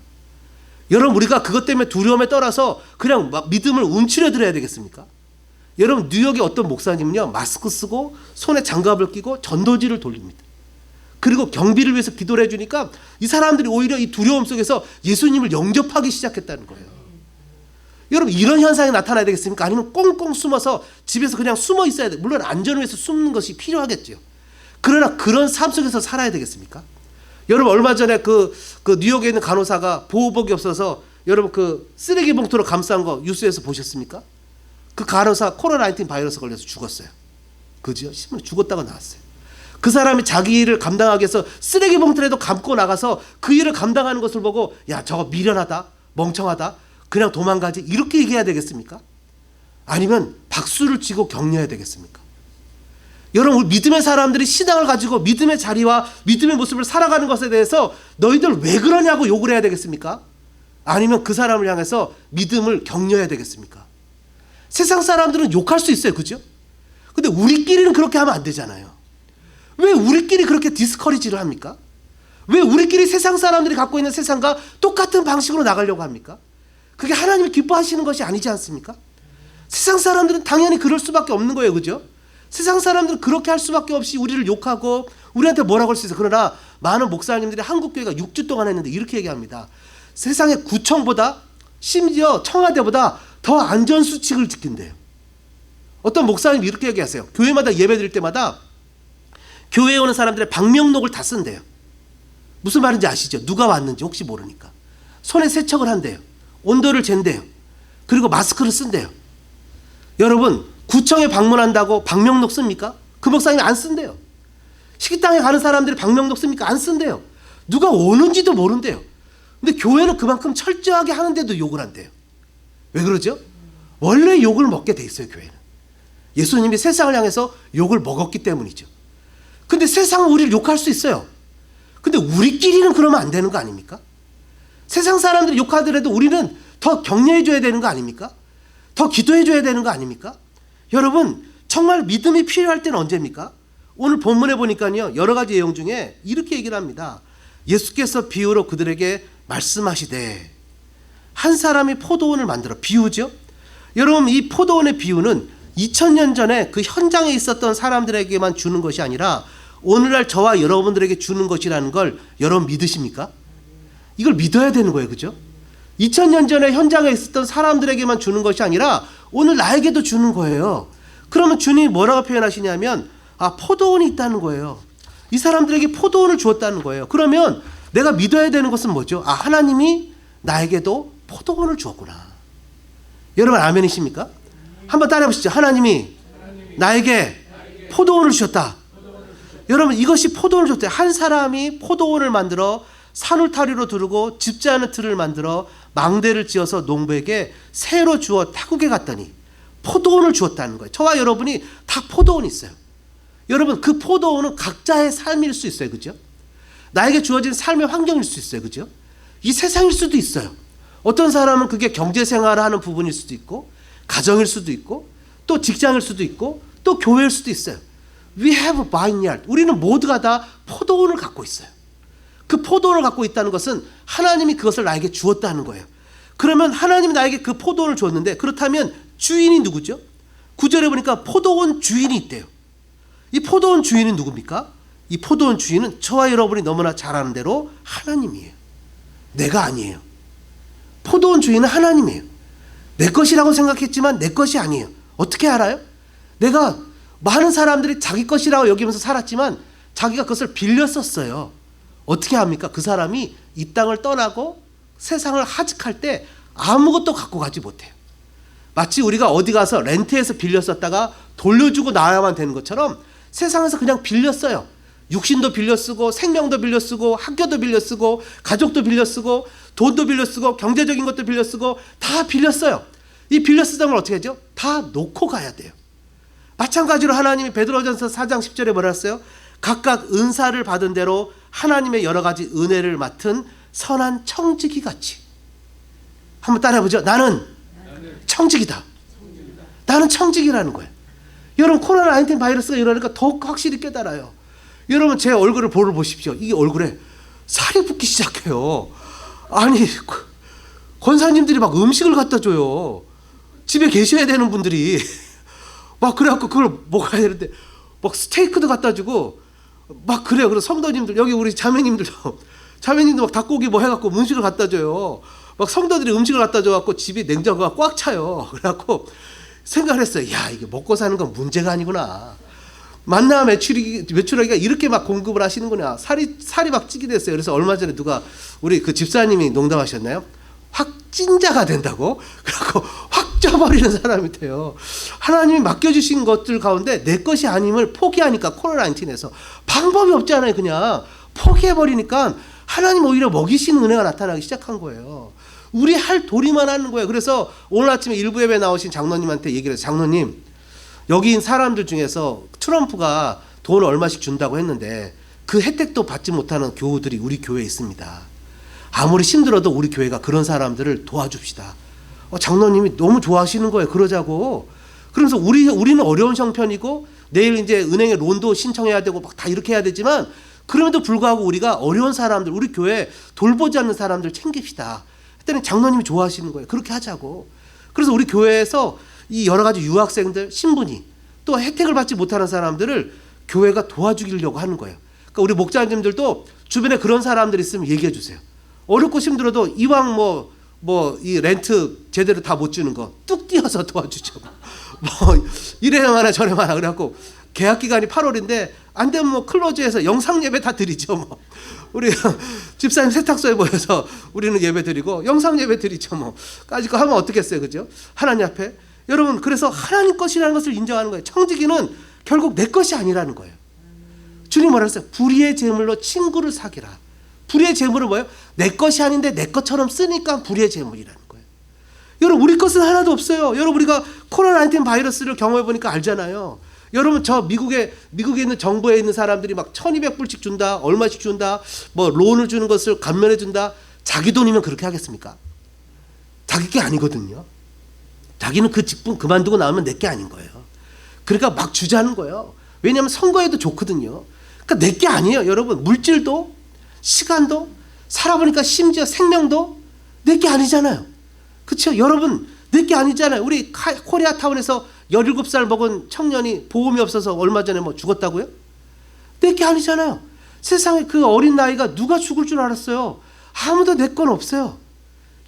여러분, 우리가 그것 때문에 두려움에 떨어서 그냥 막 믿음을 움츠려 들어야 되겠습니까? 여러분, 뉴욕의 어떤 목사님은요, 마스크 쓰고 손에 장갑을 끼고 전도지를 돌립니다. 그리고 경비를 위해서 기도를 해주니까 이 사람들이 오히려 이 두려움 속에서 예수님을 영접하기 시작했다는 거예요. 여러분, 이런 현상이 나타나야 되겠습니까? 아니면 꽁꽁 숨어서 집에서 그냥 숨어 있어야 돼요. 물론 안전을 위해서 숨는 것이 필요하겠죠. 그러나 그런 삶 속에서 살아야 되겠습니까? 여러분, 얼마 전에 그 뉴욕에 있는 간호사가 보호복이 없어서 여러분 그 쓰레기 봉투로 감싼 거 뉴스에서 보셨습니까? 그 간호사 코로나19 바이러스 걸려서 죽었어요. 그죠? 신문에 죽었다고 나왔어요. 그 사람이 자기 일을 감당하기 위해서 쓰레기 봉투라도 감고 나가서 그 일을 감당하는 것을 보고, 야, 저거 미련하다, 멍청하다, 그냥 도망가지, 이렇게 얘기해야 되겠습니까? 아니면 박수를 치고 격려해야 되겠습니까? 여러분, 우리 믿음의 사람들이 신앙을 가지고 믿음의 자리와 믿음의 모습을 살아가는 것에 대해서 너희들 왜 그러냐고 욕을 해야 되겠습니까? 아니면 그 사람을 향해서 믿음을 격려해야 되겠습니까? 세상 사람들은 욕할 수 있어요. 그죠? 근데 우리끼리는 그렇게 하면 안 되잖아요. 왜 우리끼리 그렇게 디스커리지를 합니까? 왜 우리끼리 세상 사람들이 갖고 있는 세상과 똑같은 방식으로 나가려고 합니까? 그게 하나님이 기뻐하시는 것이 아니지 않습니까? 세상 사람들은 당연히 그럴 수밖에 없는 거예요. 그죠? 세상 사람들은 그렇게 할 수밖에 없이 우리를 욕하고 우리한테 뭐라고 할 수 있어요. 그러나 많은 목사님들이 한국교회가 6주 동안 했는데 이렇게 얘기합니다. 세상의 구청보다, 심지어 청와대보다 더 안전수칙을 지킨대요. 어떤 목사님이 이렇게 얘기하세요. 교회마다 예배 드릴 때마다 교회에 오는 사람들의 방명록을 다 쓴대요. 무슨 말인지 아시죠? 누가 왔는지 혹시 모르니까. 손에 세척을 한대요. 온도를 잰대요. 그리고 마스크를 쓴대요. 여러분, 구청에 방문한다고 방명록 씁니까? 그 목사님이 안 쓴대요. 식당에 가는 사람들이 방명록 씁니까? 안 쓴대요. 누가 오는지도 모른대요. 근데 교회는 그만큼 철저하게 하는데도 욕을 한대요. 왜 그러죠? 원래 욕을 먹게 돼 있어요. 교회는 예수님이 세상을 향해서 욕을 먹었기 때문이죠. 근데 세상은 우리를 욕할 수 있어요. 근데 우리끼리는 그러면 안 되는 거 아닙니까? 세상 사람들이 욕하더라도 우리는 더 격려해 줘야 되는 거 아닙니까? 더 기도해 줘야 되는 거 아닙니까? 여러분, 정말 믿음이 필요할 때는 언제입니까? 오늘 본문에 보니까요, 여러 가지 내용 중에 이렇게 얘기를 합니다. 예수께서 비유로 그들에게 말씀하시되, 한 사람이 포도원을 만들어, 비유죠. 여러분, 이 포도원의 비유는 2000년 전에 그 현장에 있었던 사람들에게만 주는 것이 아니라 오늘날 저와 여러분들에게 주는 것이라는 걸 여러분 믿으십니까? 이걸 믿어야 되는 거예요. 그죠? 2000년 전에 현장에 있었던 사람들에게만 주는 것이 아니라 오늘 나에게도 주는 거예요. 그러면 주님이 뭐라고 표현하시냐면, 포도원이 있다는 거예요. 이 사람들에게 포도원을 주었다는 거예요. 그러면 내가 믿어야 되는 것은 뭐죠? 하나님이 나에게도 포도원을 주었구나. 여러분 아멘이십니까? 한번 따라해 보시죠. 하나님이 나에게 포도원을 주셨다. 여러분, 이것이 포도원을 줬대. 한 사람이 포도원을 만들어 산울타리로 두르고 짚지 않은 틀을 만들어 망대를 지어서 농부에게 새로 주어 타국에 갔더니 포도원을 주었다는 거예요. 저와 여러분이 다 포도원이 있어요. 여러분, 그 포도원은 각자의 삶일 수 있어요. 그죠? 나에게 주어진 삶의 환경일 수 있어요. 그죠? 이 세상일 수도 있어요. 어떤 사람은 그게 경제생활을 하는 부분일 수도 있고, 가정일 수도 있고, 또 직장일 수도 있고, 또 교회일 수도 있어요. We have a vineyard. 우리는 모두가 다 포도원을 갖고 있어요. 그 포도원을 갖고 있다는 것은 하나님이 그것을 나에게 주었다는 거예요. 그러면 하나님이 나에게 그 포도원을 줬는데, 그렇다면 주인이 누구죠? 9절에 보니까 포도원 주인이 있대요. 이 포도원 주인은 누굽니까? 이 포도원 주인은 저와 여러분이 너무나 잘 아는 대로 하나님이에요. 내가 아니에요. 포도원 주인은 하나님이에요. 내 것이라고 생각했지만 내 것이 아니에요. 어떻게 알아요? 내가 많은 사람들이 자기 것이라고 여기면서 살았지만 자기가 그것을 빌렸었어요. 어떻게 합니까? 그 사람이 이 땅을 떠나고 세상을 하직할 때 아무것도 갖고 가지 못해요. 마치 우리가 어디 가서 렌트해서 빌렸었다가 돌려주고 나와야만 되는 것처럼 세상에서 그냥 빌렸어요. 육신도 빌려쓰고, 생명도 빌려쓰고, 학교도 빌려쓰고, 가족도 빌려쓰고, 돈도 빌려쓰고, 경제적인 것도 빌려쓰고, 다 빌렸어요. 이 빌려쓰던 걸 어떻게 하죠? 다 놓고 가야 돼요. 마찬가지로 하나님이 베드로전서 4장 10절에 뭐라 했어요? 각각 은사를 받은 대로 하나님의 여러 가지 은혜를 맡은 선한 청지기 같이. 한번 따라해보죠. 나는 청지기다. 나는 청지기라는 거예요. 여러분, 코로나19 바이러스가 이러니까 더욱 확실히 깨달아요. 여러분, 제 얼굴을 보십시오. 이 얼굴에 살이 붙기 시작해요. 아니, 권사님들이 막 음식을 갖다 줘요. 집에 계셔야 되는 분들이 막 그래갖고 그걸 먹어야 되는데 막 스테이크도 갖다 주고 막 그래요. 그래서 성도님들, 여기 우리 자매님도 막 닭고기 뭐 해갖고 음식을 갖다 줘요. 막 성도들이 음식을 갖다 줘갖고 집이 냉장고가 꽉 차요. 그래갖고 생각을 했어요. 야, 이게 먹고 사는 건 문제가 아니구나. 만나 매출하기가 이렇게 막 공급을 하시는구나. 살이 막 찌게 됐어요. 그래서 얼마 전에 누가 우리 그 집사님이 농담하셨나요? 확진자가 된다고? 그래갖고 확 쪄버리는 사람이 돼요. 하나님이 맡겨주신 것들 가운데 내 것이 아님을 포기하니까, 코로나19에서 방법이 없잖아요. 그냥 포기해버리니까 하나님 오히려 먹이시는 은혜가 나타나기 시작한 거예요. 우리 할 도리만 하는 거예요. 그래서 오늘 아침에 일부 예배 나오신 장로님한테 얘기를 해서, 장로님, 여기 있는 사람들 중에서 트럼프가 돈을 얼마씩 준다고 했는데 그 혜택도 받지 못하는 교우들이 우리 교회에 있습니다. 아무리 힘들어도 우리 교회가 그런 사람들을 도와줍시다. 장로님이 너무 좋아하시는 거예요. 그러자고. 그러면서 우리는 어려운 형편이고 내일 이제 은행에 론도 신청해야 되고 막 다 이렇게 해야 되지만, 그럼에도 불구하고 우리가 어려운 사람들, 우리 교회 돌보지 않는 사람들 챙깁시다 했더니 장로님이 좋아하시는 거예요. 그렇게 하자고. 그래서 우리 교회에서 이 여러 가지 유학생들, 신분이 또 혜택을 받지 못하는 사람들을 교회가 도와주려고 하는 거예요. 그러니까 우리 목자님들도 주변에 그런 사람들 있으면 얘기해 주세요. 어렵고 힘들어도 이왕 이 렌트 제대로 다 못 주는 거 뚝 띄어서 도와주죠. 이래야 하나 저래 하나. 그래갖고 계약 기간이 8월인데 안 되면 클로즈해서 영상 예배 다 드리죠. 우리 집사님 세탁소에 모여서 우리는 예배 드리고 영상 예배 드리죠. 까짓 거 하면 어떻겠어요, 그죠? 하나님 앞에. 여러분, 그래서 하나님 것이라는 것을 인정하는 거예요. 청지기는 결국 내 것이 아니라는 거예요. 주님 뭐라 했어요? 불의의 제물로 친구를 사귀라. 불의의 제물은 뭐예요? 내 것이 아닌데 내 것처럼 쓰니까 불의의 제물이라는 거예요. 여러분, 우리 것은 하나도 없어요. 여러분, 우리가 코로나19 바이러스를 경험해 보니까 알잖아요. 여러분, 저 미국에 있는 정부에 있는 사람들이 막 1200불씩 준다, 얼마씩 준다, 뭐 론을 주는 것을 감면해 준다. 자기 돈이면 그렇게 하겠습니까? 자기 게 아니거든요. 자기는 그 직분 그만두고 나오면 내 게 아닌 거예요. 그러니까 막 주자는 거예요. 왜냐하면 선거에도 좋거든요. 그러니까 내 게 아니에요. 여러분, 물질도 시간도 살아보니까 심지어 생명도 내 게 아니잖아요. 그렇죠? 여러분, 내 게 아니잖아요. 우리 코리아타운에서 17살 먹은 청년이 보험이 없어서 얼마 전에 뭐 죽었다고요? 내 게 아니잖아요. 세상에 그 어린 나이가 누가 죽을 줄 알았어요? 아무도 내 건 없어요.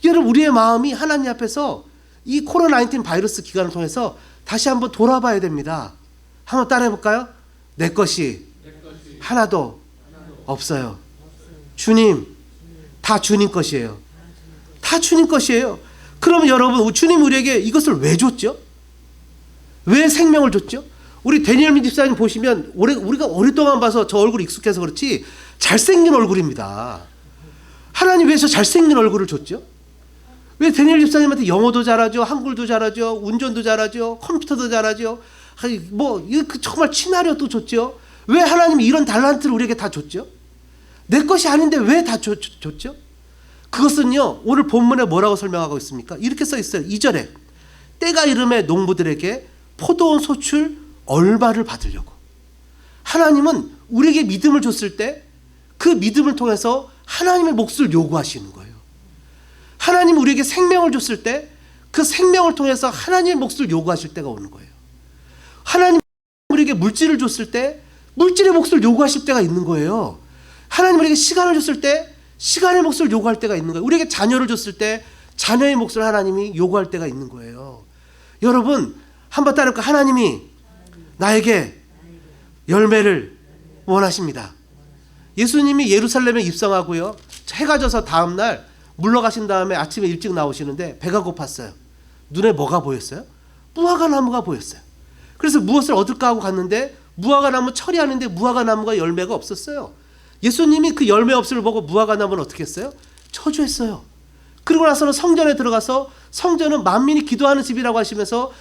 여러분, 우리의 마음이 하나님 앞에서 이 코로나19 바이러스 기간을 통해서 다시 한번 돌아봐야 됩니다. 한번 따라해 볼까요? 내 것이 하나도 없어요. 주님, 다 주님 것이에요. 다 주님 것이에요. 그러면 여러분, 주님 우리에게 이것을 왜 줬죠? 왜 생명을 줬죠? 우리 데니엘 집사님 보시면 우리가 오랫동안 봐서 저 얼굴이 익숙해서 그렇지 잘생긴 얼굴입니다. 하나님 왜 저 잘생긴 얼굴을 줬죠? 왜 데니엘 집사님한테 영어도 잘하죠, 한글도 잘하죠, 운전도 잘하죠, 컴퓨터도 잘하죠, 뭐 정말 친화력도 줬죠. 왜 하나님이 이런 달란트를 우리에게 다 줬죠? 내 것이 아닌데 왜 다 줬죠? 그것은요, 오늘 본문에 뭐라고 설명하고 있습니까? 이렇게 써 있어요. 2절에 때가 이름에 농부들에게 포도원 소출 얼마를 받으려고. 하나님은 우리에게 믿음을 줬을 때 그 믿음을 통해서 하나님의 몫을 요구하시는 거예요. 하나님 우리에게 생명을 줬을 때 그 생명을 통해서 하나님의 몫을 요구하실 때가 오는 거예요. 하나님 우리에게 물질을 줬을 때 물질의 몫을 요구하실 때가 있는 거예요. 하나님 우리에게 시간을 줬을 때 시간의 몫을 요구할 때가 있는 거예요. 우리에게 자녀를 줬을 때 자녀의 몫을 하나님이 요구할 때가 있는 거예요. 여러분, 한번 따라할까? 하나님이 나에게 열매를 원하십니다. 예수님이 예루살렘에 입성하고요, 해가 져서 다음날 물러가신 다음에 아침에 일찍 나오시는데 배가 고팠어요. 눈에 뭐가 보였어요? 무화과 나무가 보였어요. 그래서 무엇을 얻을까 하고 갔는데 무화과 나무 처리하는데 무화과 나무가 열매가 없었어요. 예수님이 그 열매 없음을 보고 무화과 나무는 어떻게 했어요? 저주했어요. 그리고 나서는 성전에 들어가서, 성전은 만민이 기도하는 집이라고 하시면서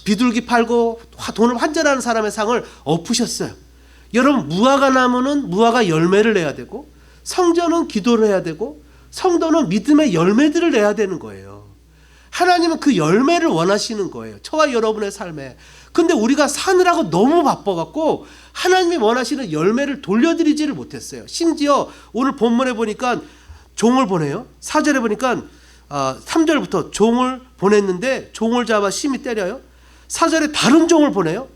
비둘기 팔고 돈을 환전하는 사람의 상을 엎으셨어요. 여러분, 무화과 나무는 무화과 열매를 내야 되고, 성전은 기도를 해야 되고, 성도는 믿음의 열매들을 내야 되는 거예요. 하나님은 그 열매를 원하시는 거예요, 저와 여러분의 삶에. 근데 우리가 사느라고 너무 바빠갖고 하나님이 원하시는 열매를 돌려드리지를 못했어요. 심지어 오늘 본문에 보니까 종을 보내요. 4절에 보니까 3절부터 종을 보냈는데 종을 잡아 심히 때려요. 4절에 다른 종을 보내요.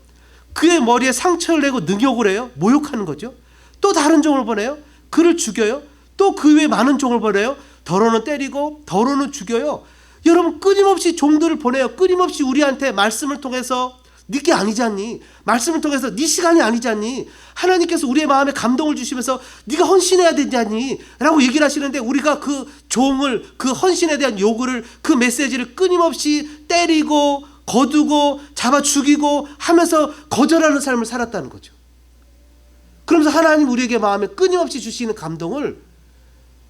그의 머리에 상처를 내고 능욕을 해요. 모욕하는 거죠. 또 다른 종을 보내요. 그를 죽여요. 또 그 외에 많은 종을 보내요. 더러는 때리고 더러는 죽여요. 여러분, 끊임없이 종들을 보내요. 끊임없이 우리한테 말씀을 통해서 네게 아니지 않니? 말씀을 통해서 네 시간이 아니지 않니? 하나님께서 우리의 마음에 감동을 주시면서 네가 헌신해야 되지 않니? 라고 얘기를 하시는데 우리가 그 종을, 그 헌신에 대한 요구를, 그 메시지를 끊임없이 때리고 거두고 잡아 죽이고 하면서 거절하는 삶을 살았다는 거죠. 그러면서 하나님 우리에게 마음에 끊임없이 주시는 감동을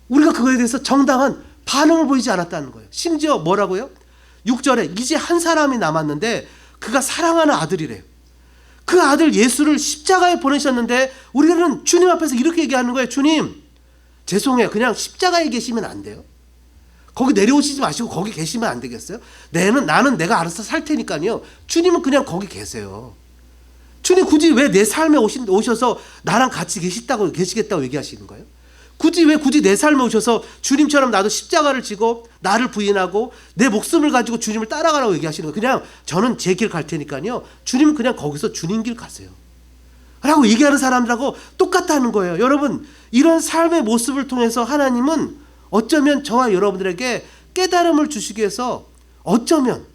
우리가 그거에 대해서 정당한 반응을 보이지 않았다는 거예요. 심지어 뭐라고요? 6절에 이제 한 사람이 남았는데 그가 사랑하는 아들이래요. 그 아들 예수를 십자가에 보내셨는데 우리는 주님 앞에서 이렇게 얘기하는 거예요. 주님, 죄송해요. 그냥 십자가에 계시면 안 돼요. 거기 내려오시지 마시고 거기 계시면 안 되겠어요? 나는 내가 알아서 살 테니까요. 주님은 그냥 거기 계세요. 주님 굳이 왜 내 삶에 오셔서 나랑 같이 계시겠다고 얘기하시는 거예요? 굳이 내 삶에 오셔서 주님처럼 나도 십자가를 지고 나를 부인하고 내 목숨을 가지고 주님을 따라가라고 얘기하시는 거예요. 그냥 저는 제 길 갈 테니까요. 주님은 그냥 거기서 주님 길 가세요. 라고 얘기하는 사람들하고 똑같다는 거예요. 여러분, 이런 삶의 모습을 통해서 하나님은 어쩌면 저와 여러분들에게 깨달음을 주시기 위해서 어쩌면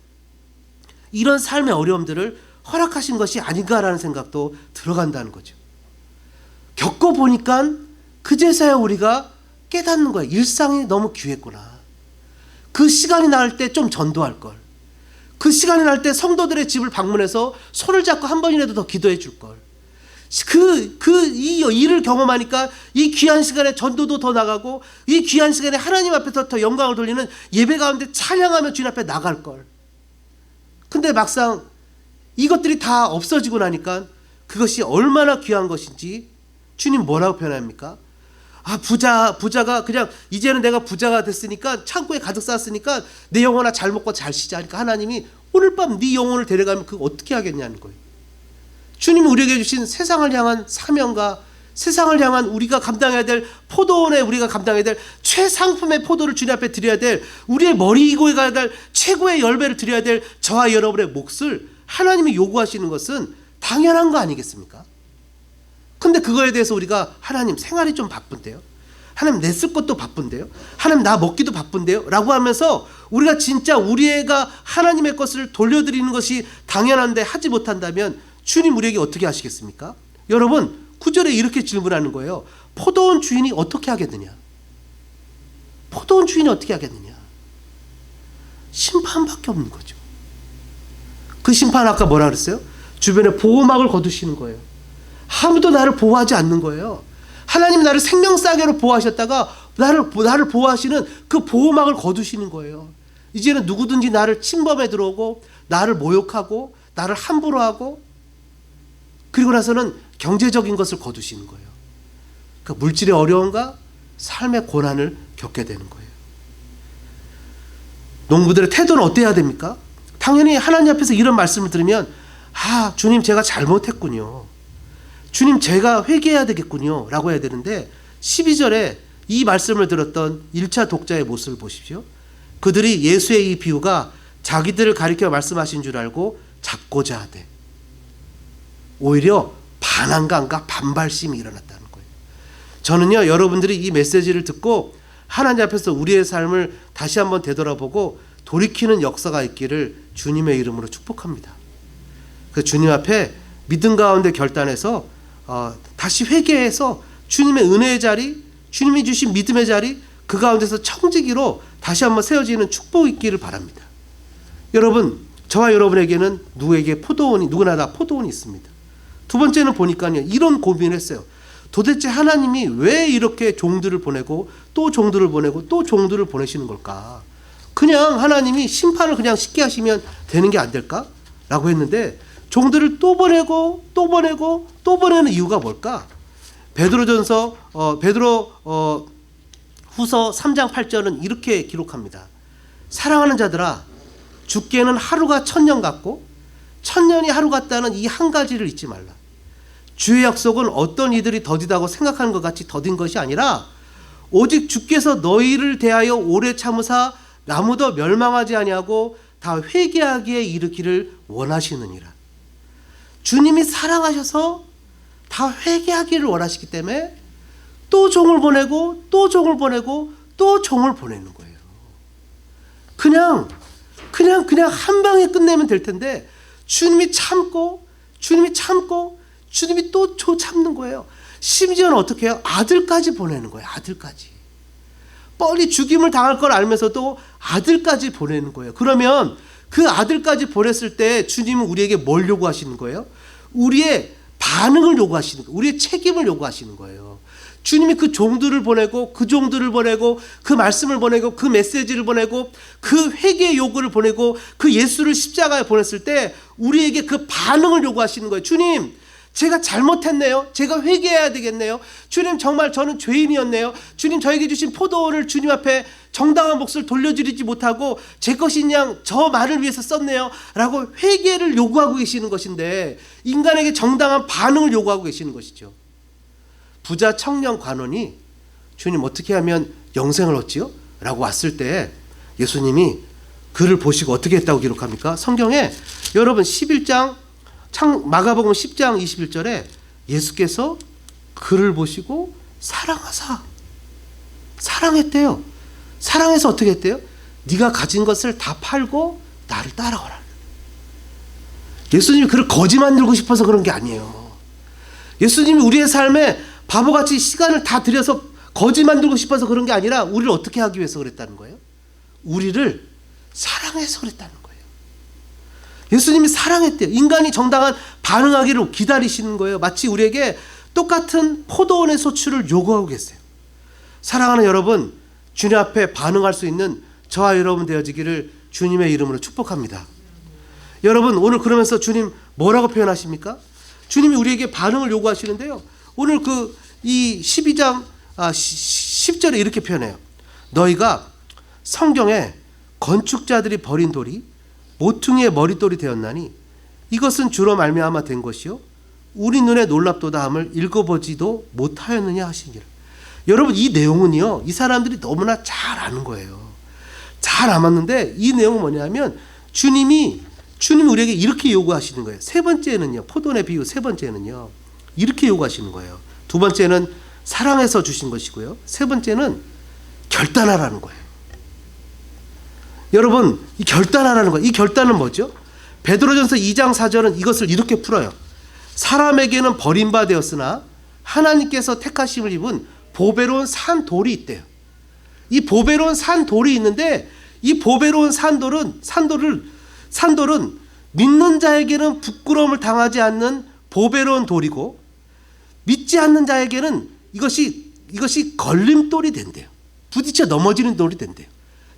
이런 삶의 어려움들을 허락하신 것이 아닌가라는 생각도 들어간다는 거죠. 겪어보니까 그제서야 우리가 깨닫는 거예요. 일상이 너무 귀했구나. 그 시간이 날 때 좀 전도할 걸. 그 시간이 날 때 성도들의 집을 방문해서 손을 잡고 한 번이라도 더 기도해 줄 걸. 이 일을 경험하니까 이 귀한 시간에 전도도 더 나가고 이 귀한 시간에 하나님 앞에서 더 영광을 돌리는 예배 가운데 찬양하며 주님 앞에 나갈 걸. 근데 막상 이것들이 다 없어지고 나니까 그것이 얼마나 귀한 것인지 주님 뭐라고 표현합니까? 부자가 그냥 이제는 내가 부자가 됐으니까 창고에 가득 쌓았으니까 내 영혼아 잘 먹고 잘 쉬자 하니까 하나님이 오늘 밤 네 영혼을 데려가면 그거 어떻게 하겠냐는 거예요. 주님이 우리에게 주신 세상을 향한 사명과 세상을 향한 우리가 감당해야 될 포도원에 우리가 감당해야 될 최상품의 포도를 주님 앞에 드려야 될 우리의 머리 이고에 가야 될 최고의 열매를 드려야 될 저와 여러분의 몫을 하나님이 요구하시는 것은 당연한 거 아니겠습니까? 근데 그거에 대해서 우리가 하나님 생활이 좀 바쁜데요, 하나님 내 쓸 것도 바쁜데요, 하나님 나 먹기도 바쁜데요 라고 하면서 우리가 진짜 우리가 하나님의 것을 돌려드리는 것이 당연한데 하지 못한다면 주님 우리에게 어떻게 하시겠습니까? 여러분 9절에 이렇게 질문하는 거예요. 포도원 주인이 어떻게 하겠느냐? 포도원 주인이 어떻게 하겠느냐? 심판밖에 없는 거죠. 그 심판 아까 뭐라 그랬어요? 주변에 보호막을 거두시는 거예요. 아무도 나를 보호하지 않는 거예요. 하나님이 나를 생명싸개로 보호하셨다가 나를 보호하시는 그 보호막을 거두시는 거예요. 이제는 누구든지 나를 침범해 들어오고 나를 모욕하고 나를 함부로 하고 그리고 나서는 경제적인 것을 거두시는 거예요. 그러니까 물질의 어려움과 삶의 고난을 겪게 되는 거예요. 농부들의 태도는 어때야 됩니까? 당연히 하나님 앞에서 이런 말씀을 들으면 주님 제가 잘못했군요, 주님 제가 회개해야 되겠군요 라고 해야 되는데 12절에 이 말씀을 들었던 1차 독자의 모습을 보십시오. 그들이 예수의 이 비유가 자기들을 가리켜 말씀하신 줄 알고 잡고자 하되 오히려 반항감과 반발심이 일어났다는 거예요. 저는요 여러분들이 이 메시지를 듣고 하나님 앞에서 우리의 삶을 다시 한번 되돌아보고 돌이키는 역사가 있기를 주님의 이름으로 축복합니다. 그 주님 앞에 믿음 가운데 결단해서 다시 회개해서 주님의 은혜의 자리, 주님이 주신 믿음의 자리 그 가운데서 청지기로 다시 한번 세워지는 축복이 있기를 바랍니다. 여러분 저와 여러분에게는 누구나 다 포도원이 있습니다. 두 번째는 보니까요 이런 고민을 했어요. 도대체 하나님이 왜 이렇게 종들을 보내고 또 종들을 보내고 또 종들을 보내시는 걸까? 그냥 하나님이 심판을 그냥 쉽게 하시면 되는 게 안 될까? 라고 했는데 종들을 또 보내고 또 보내고 또 보내는 이유가 뭘까? 베드로 후서 3장 8절은 이렇게 기록합니다. 사랑하는 자들아 주께는 하루가 1000년 같고 1000년이 하루 같다는 이 한 가지를 잊지 말라. 주의 약속은 어떤 이들이 더디다고 생각하는 것 같이 더딘 것이 아니라 오직 주께서 너희를 대하여 오래 참으사 아무도 멸망하지 아니하고 다 회개하기에 이르기를 원하시느니라. 주님이 사랑하셔서 다 회개하기를 원하시기 때문에 또 종을 보내고 또 종을 보내고 또 종을 보내는 거예요. 그냥 한 방에 끝내면 될 텐데 주님이 참고 주님이 또 참는 거예요. 심지어는 어떻게 해요? 아들까지 보내는 거예요. 아들까지. 뻔히 죽임을 당할 걸 알면서도 아들까지 보내는 거예요. 그러면 그 아들까지 보냈을 때 주님은 우리에게 뭘 요구하시는 거예요? 우리의 반응을 요구하시는 거예요. 우리의 책임을 요구하시는 거예요. 주님이 그 종들을 보내고 그 종들을 보내고 그 말씀을 보내고 그 메시지를 보내고 그 회개의 요구를 보내고 그 예수를 십자가에 보냈을 때 우리에게 그 반응을 요구하시는 거예요. 주님 제가 잘못했네요. 제가 회개해야 되겠네요. 주님 정말 저는 죄인이었네요. 주님 저에게 주신 포도원을 주님 앞에 정당한 몫을 돌려드리지 못하고 제 것인 양 저만을 위해서 썼네요 라고 회개를 요구하고 계시는 것인데 인간에게 정당한 반응을 요구하고 계시는 것이죠. 부자 청년 관원이 주님 어떻게 하면 영생을 얻지요? 라고 왔을 때 예수님이 그를 보시고 어떻게 했다고 기록합니까? 성경에 여러분 11장 마가복음 10장 21절에 예수께서 그를 보시고 사랑하사 사랑했대요. 사랑해서 어떻게 했대요? 네가 가진 것을 다 팔고 나를 따라오라. 예수님이 그를 거지 만들고 싶어서 그런 게 아니에요. 예수님이 우리의 삶에 바보같이 시간을 다 들여서 거지 만들고 싶어서 그런 게 아니라 우리를 어떻게 하기 위해서 그랬다는 거예요? 우리를 사랑해서 그랬다는 거예요. 예수님이 사랑했대요. 인간이 정당한 반응하기를 기다리시는 거예요. 마치 우리에게 똑같은 포도원의 소출을 요구하고 계세요. 사랑하는 여러분, 주님 앞에 반응할 수 있는 저와 여러분 되어지기를 주님의 이름으로 축복합니다. 여러분 오늘 그러면서 주님 뭐라고 표현하십니까? 주님이 우리에게 반응을 요구하시는데요. 오늘 이 12장 10절에 이렇게 표현해요. 너희가 성경에 건축자들이 버린 돌이 모퉁이의 머릿돌이 되었나니 이것은 주로 말미암아 된 것이요 우리 눈에 놀랍도다 함을 읽어보지도 못하였느냐 하시니라. 여러분, 이 내용은요, 이 사람들이 너무나 잘 아는 거예요. 잘 알았는데 이 내용은 뭐냐면 주님이 우리에게 이렇게 요구하시는 거예요. 세 번째는요, 포도원의 비유 세 번째는요, 이렇게 요구하시는 거예요. 두 번째는 사랑해서 주신 것이고요, 세 번째는 결단하라는 거예요. 여러분, 이 결단하라는 거예요. 이 결단은 뭐죠? 베드로전서 2장 4절은 이것을 이렇게 풀어요. 사람에게는 버림받았으나 하나님께서 택하심을 입은 보배로운 산돌이 있대요. 이 보배로운 산돌이 있는데 이 보배로운 산돌은 믿는 자에게는 부끄러움을 당하지 않는 보배로운 돌이고 믿지 않는 자에게는 이것이 걸림돌이 된대요. 부딪혀 넘어지는 돌이 된대요.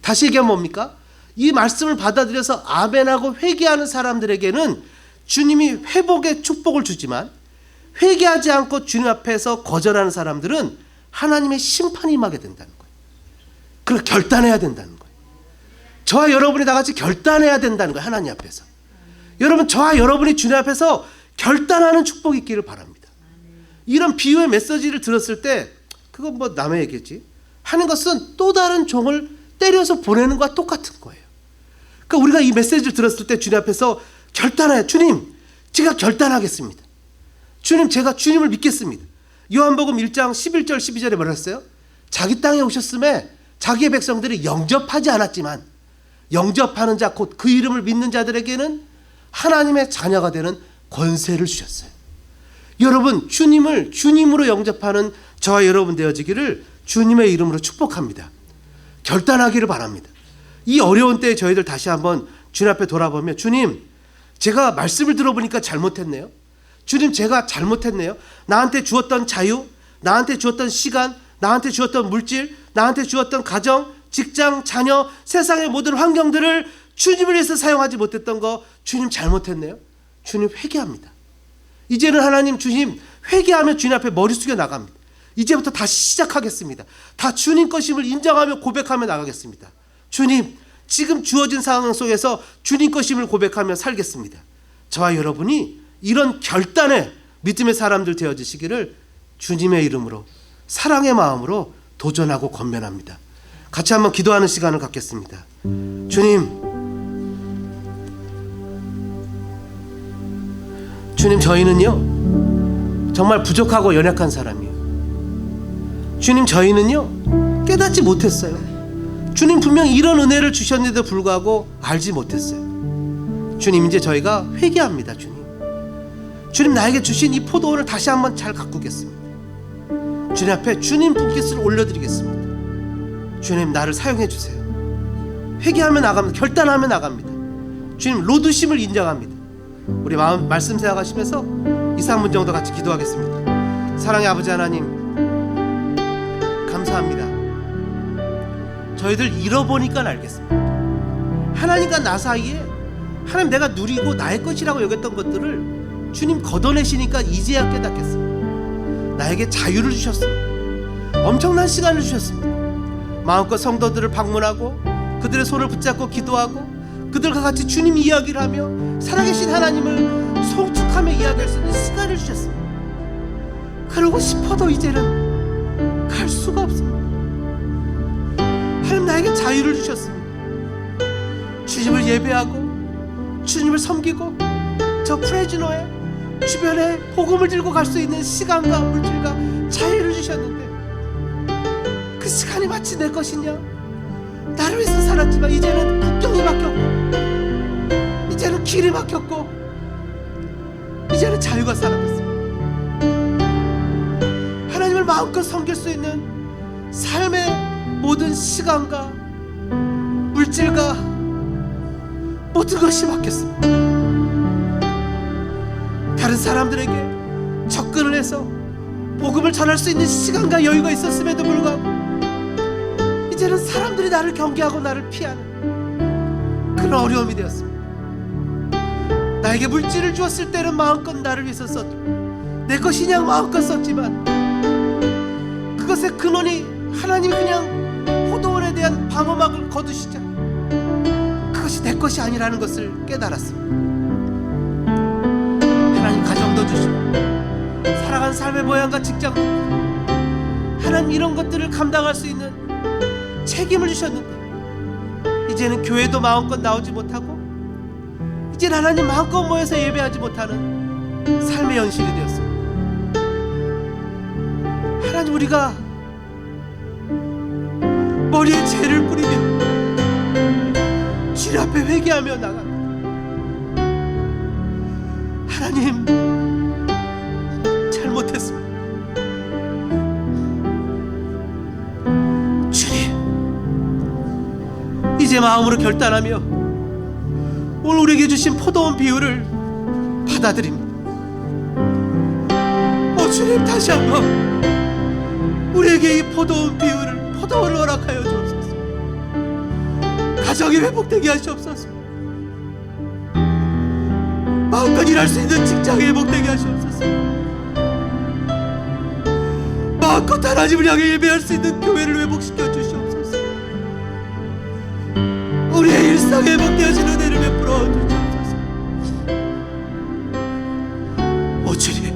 다시 얘기하면 뭡니까? 이 말씀을 받아들여서 아멘하고 회개하는 사람들에게는 주님이 회복의 축복을 주지만 회개하지 않고 주님 앞에서 거절하는 사람들은 하나님의 심판이 임하게 된다는 거예요. 그래서 결단해야 된다는 거예요. 저와 여러분이 다 같이 결단해야 된다는 거예요. 하나님 앞에서. 여러분, 저와 여러분이 주님 앞에서 결단하는 축복이 있기를 바랍니다. 이런 비유의 메시지를 들었을 때 그건 뭐 남의 얘기겠지 하는 것은 또 다른 종을 때려서 보내는 것과 똑같은 거예요. 그러니까 우리가 이 메시지를 들었을 때 주님 앞에서 결단해요. 주님, 제가 결단하겠습니다. 주님, 제가 주님을 믿겠습니다. 요한복음 1장 11절 12절에 뭐라 했어요? 자기 땅에 오셨음에 자기의 백성들이 영접하지 않았지만 영접하는 자 곧 그 이름을 믿는 자들에게는 하나님의 자녀가 되는 권세를 주셨어요. 여러분, 주님을 주님으로 영접하는 저와 여러분 되어지기를 주님의 이름으로 축복합니다. 결단하기를 바랍니다. 이 어려운 때에 저희들 다시 한번 주님 앞에 돌아보면 주님, 제가 말씀을 들어보니까 잘못했네요. 주님, 제가 잘못했네요. 나한테 주었던 자유, 나한테 주었던 시간, 나한테 주었던 물질, 나한테 주었던 가정, 직장, 자녀, 세상의 모든 환경들을 주님을 위해서 사용하지 못했던 거 주님 잘못했네요. 주님, 회개합니다. 이제는 하나님, 주님 회개하며 주님 앞에 머리 숙여 나갑니다. 이제부터 다시 시작하겠습니다. 다 주님 것임을 인정하며 고백하며 나가겠습니다. 주님, 지금 주어진 상황 속에서 주님 것임을 고백하며 살겠습니다. 저와 여러분이 이런 결단의 믿음의 사람들 되어지시기를 주님의 이름으로 사랑의 마음으로 도전하고 권면합니다. 같이 한번 기도하는 시간을 갖겠습니다. 주님, 저희는요 정말 부족하고 연약한 사람이에요. 주님, 저희는요 깨닫지 못했어요. 주님, 분명히 이런 은혜를 주셨는데도 불구하고 알지 못했어요. 주님, 이제 저희가 회개합니다. 주님, 나에게 주신 이 포도원을 다시 한번 잘 가꾸겠습니다. 주님 앞에 주님 분깃을 올려드리겠습니다. 주님, 나를 사용해 주세요. 회개하며 나갑니다. 결단하며 나갑니다. 주님, 로드심을 인정합니다. 우리 마음 말씀 생각하시면서 2-3분 정도 같이 기도하겠습니다. 사랑의 아버지 하나님, 감사합니다. 저희들 잃어보니까 알겠습니다. 하나님과 나 사이에 하나님 내가 누리고 나의 것이라고 여겼던 것들을 주님 걷어내시니까 이제야 깨닫겠습니다. 나에게 자유를 주셨습니다. 엄청난 시간을 주셨습니다. 마음껏 성도들을 방문하고 그들의 손을 붙잡고 기도하고 그들과 같이 주님 이야기를 하며 살아계신 하나님을 송축하며 이야기할 수 있는 시간을 주셨습니다. 그러고 싶어도 이제는 갈 수가 없습니다. 하나님, 나에게 자유를 주셨습니다. 주님을 예배하고 주님을 섬기고 저 프레즈노에 주변에 복음을 들고 갈 수 있는 시간과 물질과 자유를 주셨는데 그 시간이 마치 내 것이냐? 나를 위해서 살았지만 이제는 국경이 막혔고 이제는 길이 막혔고 이제는 자유가 사라졌습니다. 하나님을 마음껏 섬길 수 있는 삶의 모든 시간과 물질과 모든 것이 막혔습니다. 다른 사람들에게 접근을 해서 복음을 전할 수 있는 시간과 여유가 있었음에도 불구하고 이제는 사람들이 나를 경계하고 나를 피하는 그런 어려움이 되었습니다. 나에게 물질을 주었을 때는 마음껏 나를 위해서 썼고 내 것이냐 마음껏 썼지만 그것 그것의 근원이 하나님이 그냥 포도원에 대한 방어막을 거두시자 그것이 내 것이 아니라는 것을 깨달았습니다. 하나님 가정도 주시고 살아간 삶의 모양과 직장, 하나님 이런 것들을 감당할 수 있는 책임을 주셨는데 이제는 교회도 마음껏 나오지 못하고 이제는 하나님 마음껏 모여서 예배하지 못하는 삶의 현실이 되었습니다. 하나님, 우리가 머리에 죄를 뿌리며 주님 앞에 회개하며 나갑니다. 하나님, 잘못했습니다. 주님, 이제 마음으로 결단하며 오늘 우리에게 주신 포도원 비유를 받아들입니다. 주님, 다시 한번 우리에게 이 포도원을 허락하여 주옵소서. 가정이 회복되게 하시옵소서. 마음껏 일할 수 있는 직장이 회복되게 하시옵소서. 마음껏 하나님을 향해 예배할 수 있는 교회를 회복시켜 주시옵소서. 우리의 일상에 회복되어지는 은혜를 베풀어 주시옵소서. 오 주님,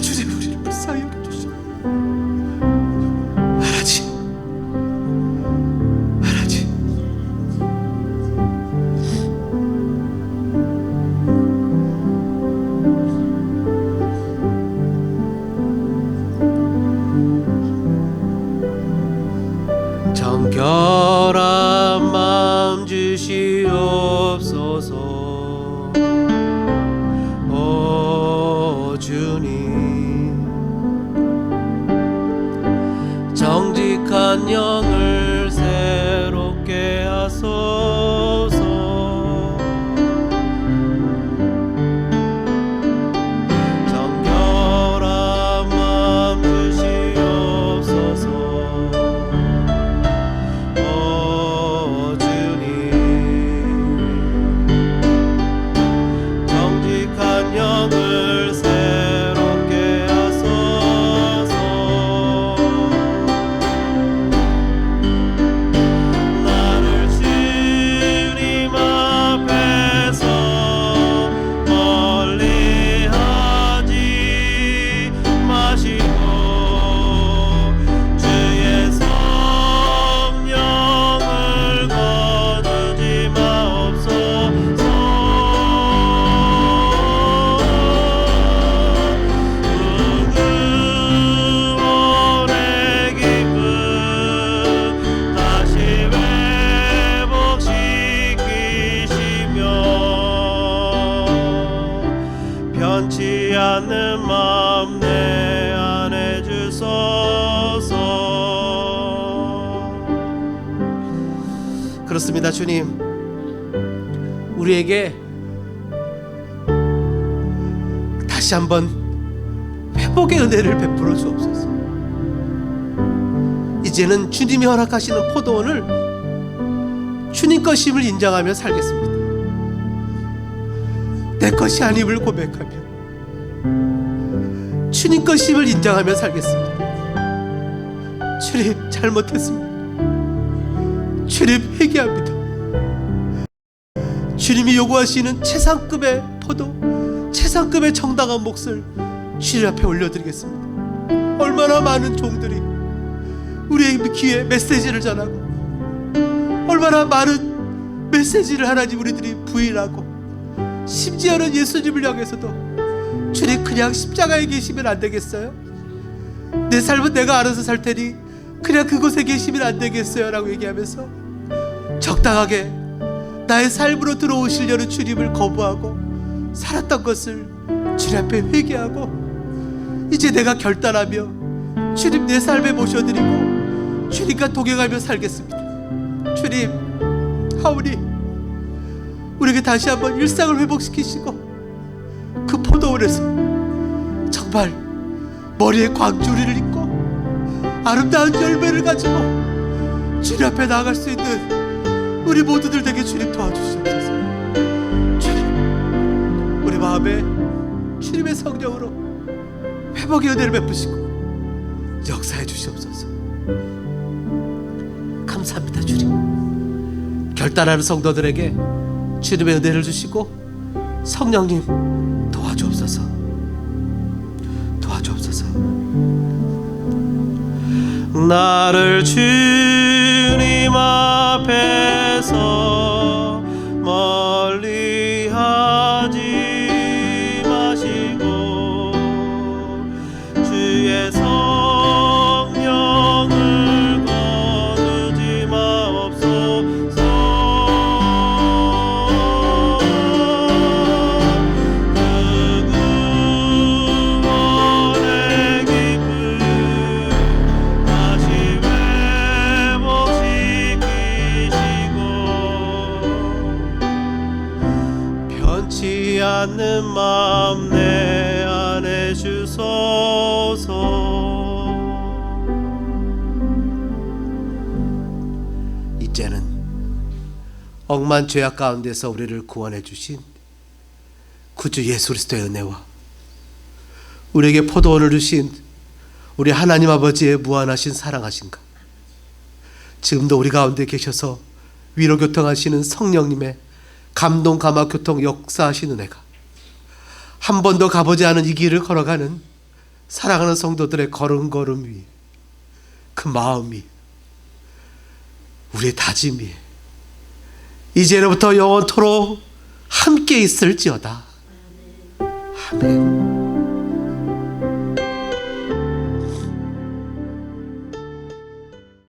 주님, 우리를 불쌍히 여겨주시오. 하나님, 정결한 마음 주시옵소서. 오 주님, 정직한 영을 새롭게 하소서. 정결한 마음 주시옵소서. 오 주님, 정직한 영을 새롭게 하소서. 나를 주님 앞에서 멀리하지 마시고 주의 성령을 거두지 마옵소서. 구원의 기쁨 다시 회복시키시며 변치 않는 마음 내 안에 주소서. 그렇습니다. 주님, 우리에게 다시 한번 회복의 은혜를 베풀어 주옵소서. 이제는 주님이 허락하시는 포도원을 주님 것임을 인정하며 살겠습니다. 내 것이 아님을 고백하며 주님 것임을 인정하며 살겠습니다. 주님, 잘못했습니다. 주님, 회개합니다. 주님이 요구하시는 최상급의 포도, 최상급의 정당한 몫을 주님 앞에 올려드리겠습니다. 얼마나 많은 종들이 우리의 귀에 메시지를 전하고 얼마나 많은 메시지를 하나님 우리들이 부인하고 심지어는 예수님을 향해서도 주님, 그냥 십자가에 계시면 안 되겠어요? 내 삶은 내가 알아서 살 테니 그냥 그곳에 계시면 안 되겠어요? 라고 얘기하면서 적당하게 나의 삶으로 들어오시려는 주님을 거부하고 살았던 것을 주님 앞에 회개하고 이제 내가 결단하며 주님 내 삶에 모셔드리고 주님과 동행하며 살겠습니다. 주님, 하오니 우리에게 다시 한번 일상을 회복시키시고 그 포도원에서 정말 머리에 광주리를 입고 아름다운 열매를 가지고 주님 앞에 나아갈 수 있는 우리 모두들 되게 주님 도와주시옵소서. 주님, 우리 마음에 주님 주님의 성령으로 회복의 은혜를 베푸시고 역사해 주시옵소서. 감사합니다 주님. 결단하는 성도들에게 주님의 은혜를 주시고 성령님 도와주옵소서. 도와주옵소서. 나를 주님 앞에서 멀리 하지 마시고 주의 성령을 거두지 마옵소서. 그 구원의 기쁨 다시 회복시키시고 변치 않는 마음 내 안에 주소서. 이제는 억만 죄악 가운데서 우리를 구원해 주신 구주 예수 그리스도의 은혜와 우리에게 포도원을 주신 우리 하나님 아버지의 무한하신 사랑하신가, 지금도 우리 가운데 계셔서 위로교통하시는 성령님의 감동 감화교통 역사하시는 은혜가 한 번도 가보지 않은 이 길을 걸어가는 사랑하는 성도들의 걸음걸음 위에 그 마음이 우리의 다짐이 이제로부터 영원토록 함께 있을지어다. 아멘.